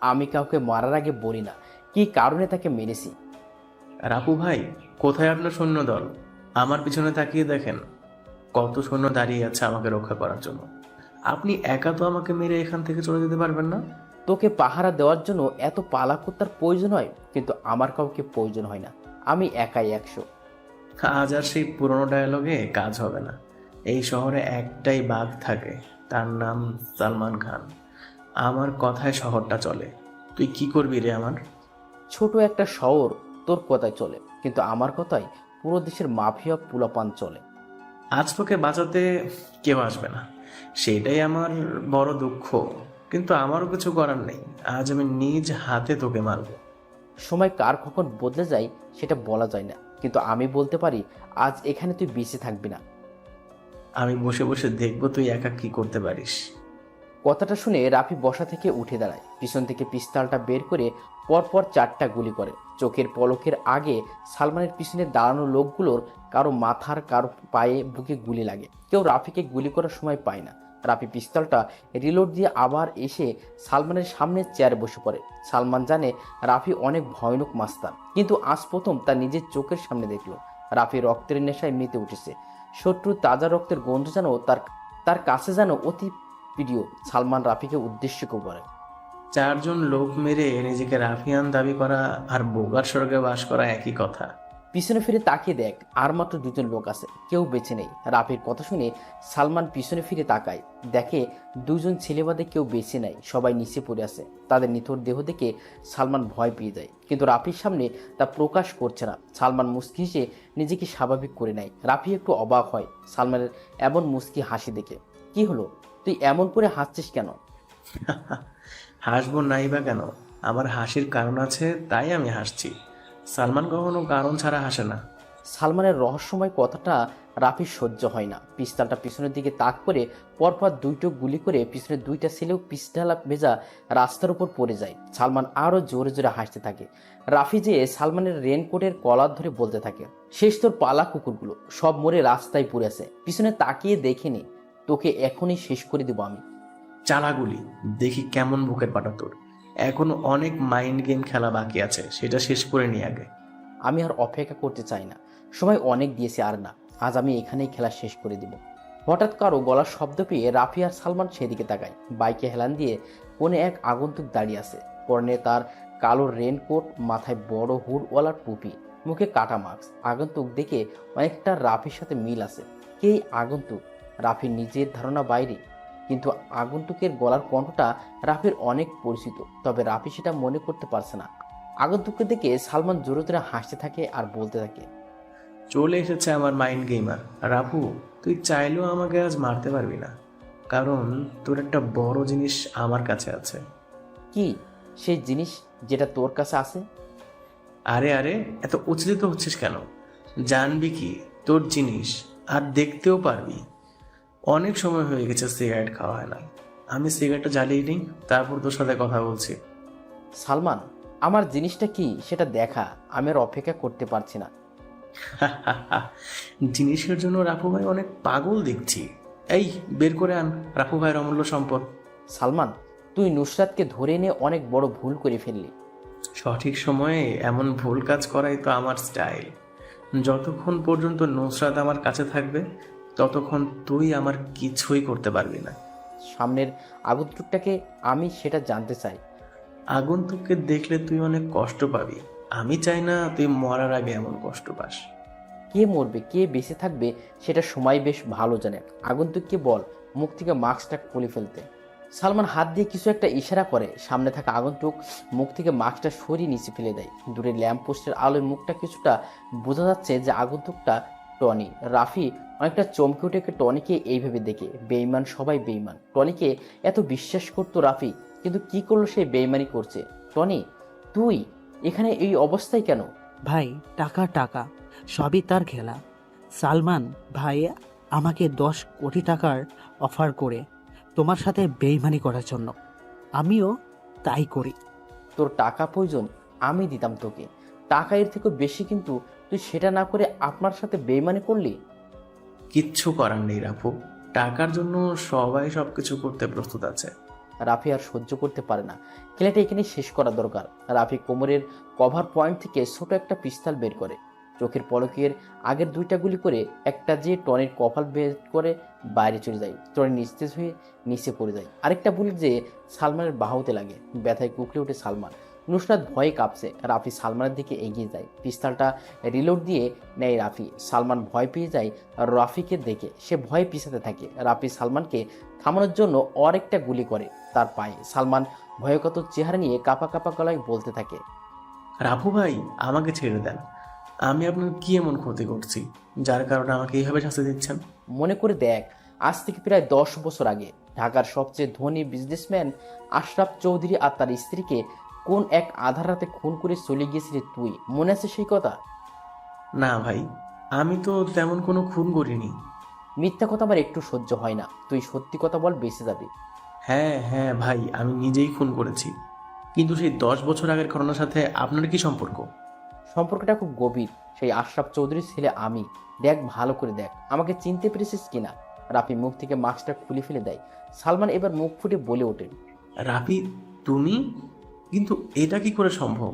আমি কাউকে মারার আগে বলি না কি কারণে তাকে মেরেছি। রাপু ভাই, কোথায় আপনার সৈন্যদল? আমার পিছনে তাকিয়ে দেখেন, কত সৈন্য দাঁড়িয়ে আছে আমাকে রক্ষা করার জন্য। আপনি একা তো আমাকে মেরে এখান থেকে চলে যেতে পারবেন না। তোকে পাহারা দেওয়ার জন্য এত পালাকুত্তার প্রয়োজন হয়, কিন্তু আমার কাউকে প্রয়োজন হয় না। আমি একাই 100। আজ আর সেই পুরনো ডায়লগে কাজ হবে না। এই শহরে একটাই বাঘ থাকে, তার নাম সালমান খান। আমার কথায় শহরটা চলে। তুই কি করবি রে আমার? ছোট একটা শহর তোর কথায় চলে, কিন্তু আমার কথায় পুরো দেশের মাফিয়া পুলাপান চলে। আজ তোকে বাঁচাতে কেউ আসবে না, সেটাই আমার বড় দুঃখ। কিন্তু আমারও কিছু করার নেই। আজ আমি নিজ হাতে তোকে মারব। সময় কার কখন বদলে যায় সেটা বলা যায় না, কিন্তু আমি বলতে পারি আজ এখানে তুই বেঁচে থাকবি না। আমি বসে বসে দেখবো তুই একা কি করতে পারিস। কথাটা শুনে রাফি বসা থেকে উঠে দাঁড়ায়, পিছন থেকে পিস্তলটা বের করে পরপর 4টা গুলি করে। চোখের পলকের আগে সালমানের পিছনে দাঁড়ানো লোকগুলোর কারো মাথার, কারো পায়ে, বুকে গুলি লাগে। কেউ রাফিকে গুলি করার সময় পায় না। রাফি পিস্তলটা রিলোড দিয়ে আবার এসে সালমানের সামনে চেয়ারে বসে পড়ে। সালমান জানে রাফি অনেক ভয়ানক মাস্তান, কিন্তু আজ প্রথম তার নিজের চোখের সামনে দেখলো রাফি রক্তের নেশায় মেতে উঠেছে। শত্রুর তাজা রক্তের গন্ধ যেন তার কাছে যেন অতি প্রিয়। সালমান রাফিকে উদ্দেশ্য করে, 4 জন লোক মেরে নিজেকে রাফিয়ান দাবি করা আর বোগার স্বর্গে বাস করা একই কথা। পিছনে ফিরে তাকিয়ে দেখ, আর মাত্র 2 জন লোক আছে, কেউ বেঁচে নেই। রাফির কথা শুনে সালমান পিছনে ফিরে তাকায়, দেখে 2 জন ছেলে বাদে কেউ বেঁচে নাই, সবাই নিচে পড়ে আছে। তাদের নিথর দেহ দেখে সালমান ভয় পেয়ে যায়, কিন্তু রাফির সামনে তা প্রকাশ করছে না। সালমান মুস্কি হেসে নিজেকে স্বাভাবিক করে নেয়। রাফি একটু অবাক হয় সালমানের এমন মুস্কি হাসি দেখে। কি হলো, তুই এমন করে হাসছিস কেন? হাসবো নাই বা কেন? আমার হাসির কারণ আছে, তাই আমি হাসছি। সালমান কখনো কারণ ছাড়া হাসে না। সালমানের রহস্যময় কথাটা রাফির সহ্য হয় না। পিস্তলটা পিছনের দিকে তাক করে পরপর 2টো গুলি করে পিছনের 2টা ছেলেও পিস্তলা ভেজা রাস্তার উপর পড়ে যায়। সালমান আরও জোরে জোরে হাসতে থাকে। রাফি যে সালমানের রেনকোটের কলার ধরে বলতে থাকে, শেষ তোর পালা কুকুরগুলো সব মরে রাস্তায় পড়ে আছে, পিছনে তাকিয়ে দেখে নে, তোকে এখনই শেষ করে দেবো আমি। চালাগুলি, দেখি কেমন বুকের পাটা তোর। এখনো অনেক মাইন্ড গেম খেলা বাকি আছে, সেটা শেষ করে নি আগে। আমি আর অপেক্ষা করতে চাই না, সময় অনেক দিয়েছি আর না, আজ আমি এখানেই খেলা শেষ করে দিব। হঠাৎ কারো গলার শব্দ পেয়ে রাফি আর সালমান সেদিকে তাকায়। বাইকে হেলান দিয়ে কোণে এক আগন্তুক দাঁড়িয়ে আছে। পরনে তার কালো রেনকোট, মাথায় বড় হুডওয়ালা টুপি, মুখে কাটা মাস্ক। আগন্তুক দেখে অনেকটা রাফির সাথে মিল আছে। কে আগন্তুক? রাফির নিজের ধারণা বাইরে, কিন্তু আগন্তুকের গলার কণ্ঠটা রাফির অনেক পরিচিত, তবে রাফি সেটা মনে করতে পারছে না। আগন্তুককে দেখে সালমান জোরে জোরে হাসতে থাকে আর বলতে থাকে, চলে এসেছে আমার মাইন্ড গেমার। রাপু, তুই চাইলেও আমাকে আজ মারতে পারবি না, কারণ তোর একটা বড় জিনিস আমার কাছে আছে। কি সেই জিনিস যেটা তোর কাছে আছে? আরে আরে, এত উচ্ছ্বসিত হচ্ছিস কেন? জানবি কি তোর জিনিস, আর দেখতেও পারবি। অনেক সময় হয়ে গেছে সিগারেট খাওয়া হয় না। আমি সিগারেটটা জ্বালিয়ে নিই, তারপর তোর সাথে কথা বলছি। সালমান, আমার জিনিসটা কি সেটা দেখা, আমি আর অপেক্ষা করতে পারছি না। জিনিসের জন্য রাফু ভাই অনেক পাগল দেখছি। এই বের করে আন রাফু ভাইয়ের অমূল্য সম্পদ। সালমান, তুই নুসরাতকে ধরে এনে অনেক বড় ভুল করে ফেললি। সঠিক সময়ে এমন ভুল কাজ করাই তো আমার স্টাইল। যতক্ষণ পর্যন্ত নুসরাত আমার কাছে থাকবে, ততক্ষণ তুই আমার কিছুই করতে পারবি না। সামনের আগন্তুকটাকে আমি সেটা জানতে চাই। আগন্তুককে দেখলে তুই অনেক কষ্ট পাবি। আমি চাই না তুই মরার আগে এমন কষ্ট পাস। কে মরবে কে বেঁচে থাকবে সেটা সময় বেশ ভালো জানে। আগন্তুককে বল মুখ থেকে মাস্কটা খুলে ফেলতে। সালমান হাত দিয়ে কিছু একটা ইশারা করে। সামনে থাকা আগন্তুক মুখ থেকে মাস্কটা সরিয়ে নিচে ফেলে দেয়। দূরে ল্যাম্প পোস্টের আলোয় মুখটা কিছুটা বোঝা যাচ্ছে যে আগন্তুকটা টনি। রাফি অনেকটা চমকে উঠে টনিকে এইভাবে দেখে। বেইমান সবাই বেইমান, টনিকে এত বিশ্বাস করতো রাফি, কিন্তু কি করলো সে বেইমানি করছে। টনি, তুই এখানে এই অবস্থায় কেন? ভাই, টাকা টাকা সবই তার খেলা। সালমান ভাই আমাকে 10 কোটি টাকার অফার করে তোমার সাথে বেইমানি করার জন্য, আমিও তাই করি। তোর টাকা প্রয়োজন, আমি দিতাম তোকে টাকা, এর থেকেও বেশি, কিন্তু তুই সেটা না করে আপনার সাথে বেইমানি করলি। কিচ্ছু করার নেই রাফু, টাকার জন্য সবাই সবকিছু করতে প্রস্তুত আছে। রাফি আর সহ্য করতে পারে না। খেলাটা এখানে শেষ করা দরকার। রাফি কোমরের কভার পয়েন্ট থেকে ছোট একটা পিস্তল বের করে চোখের পলকের আগের 2টা গুলি করে একটা যে টনির কপাল বের করে বাইরে চলে যায়। টনি নিস্তেজ হয়ে নিচে পড়ে যায়। আরেকটা বুলেট যে সালমানের বাহুতে লাগে। ব্যথায় কুকলে ওঠে সালমান। নুসরাত ভয়ে কাঁপছে। রাফি সালমানের দিকে এগিয়ে যায়। পিস্তলটা রিলোড দিয়ে নেয় রাফি। সালমান ভয় পেয়ে যায় রাফিকে দেখে। সে ভয়ে পিছাতে থাকে। রাফি সালমানকে থামানোর জন্য আরেকটা গুলি করে তার পায়ে। সালমান ভয়কাতর চেহারা নিয়ে কাঁপা কাঁপা গলায় বলতে থাকে, রাফু ভাই, আমাকে ছেড়ে দেন। আমি আপনার কি এমন ক্ষতি করছি যার কারণে আমাকে এইভাবে শাস্তি দিচ্ছেন? মনে করে দেখ, আজ থেকে প্রায় 10 বছর আগে ঢাকার সবচেয়ে ধনী বিজনেসম্যান আশরাফ চৌধুরী আর তার স্ত্রীকে কোন এক আধার রাতে খুন করে চলে গিয়েছিলি তুই। মনে আছে সেই কথা? না ভাই, আমি তো তেমন কোনো খুন করিনি। মিথ্যা কথা আমার একটু সহ্য হয় না। তুই সত্যি কথা বল, বেঁচে যাবি। হ্যাঁ হ্যাঁ ভাই, আমি নিজেই খুন করেছি। কিন্তু সেই 10 বছর আগের ঘটনার সাথে আপনার কি সম্পর্ক? সম্পর্কটা খুব গভীর। সেই আশরাফ চৌধুরীর ছেলে আমি। দেখ, ভালো করে দেখ, আমাকে চিনতে পেরেছিস কিনা। রাফি মুখ থেকে মাস্কটা খুলে ফেলে দেয়। সালমান এবার মুখ ফুটে বলে ওঠে, রাফি, তুমি? কিন্তু এটা কি করে সম্ভব?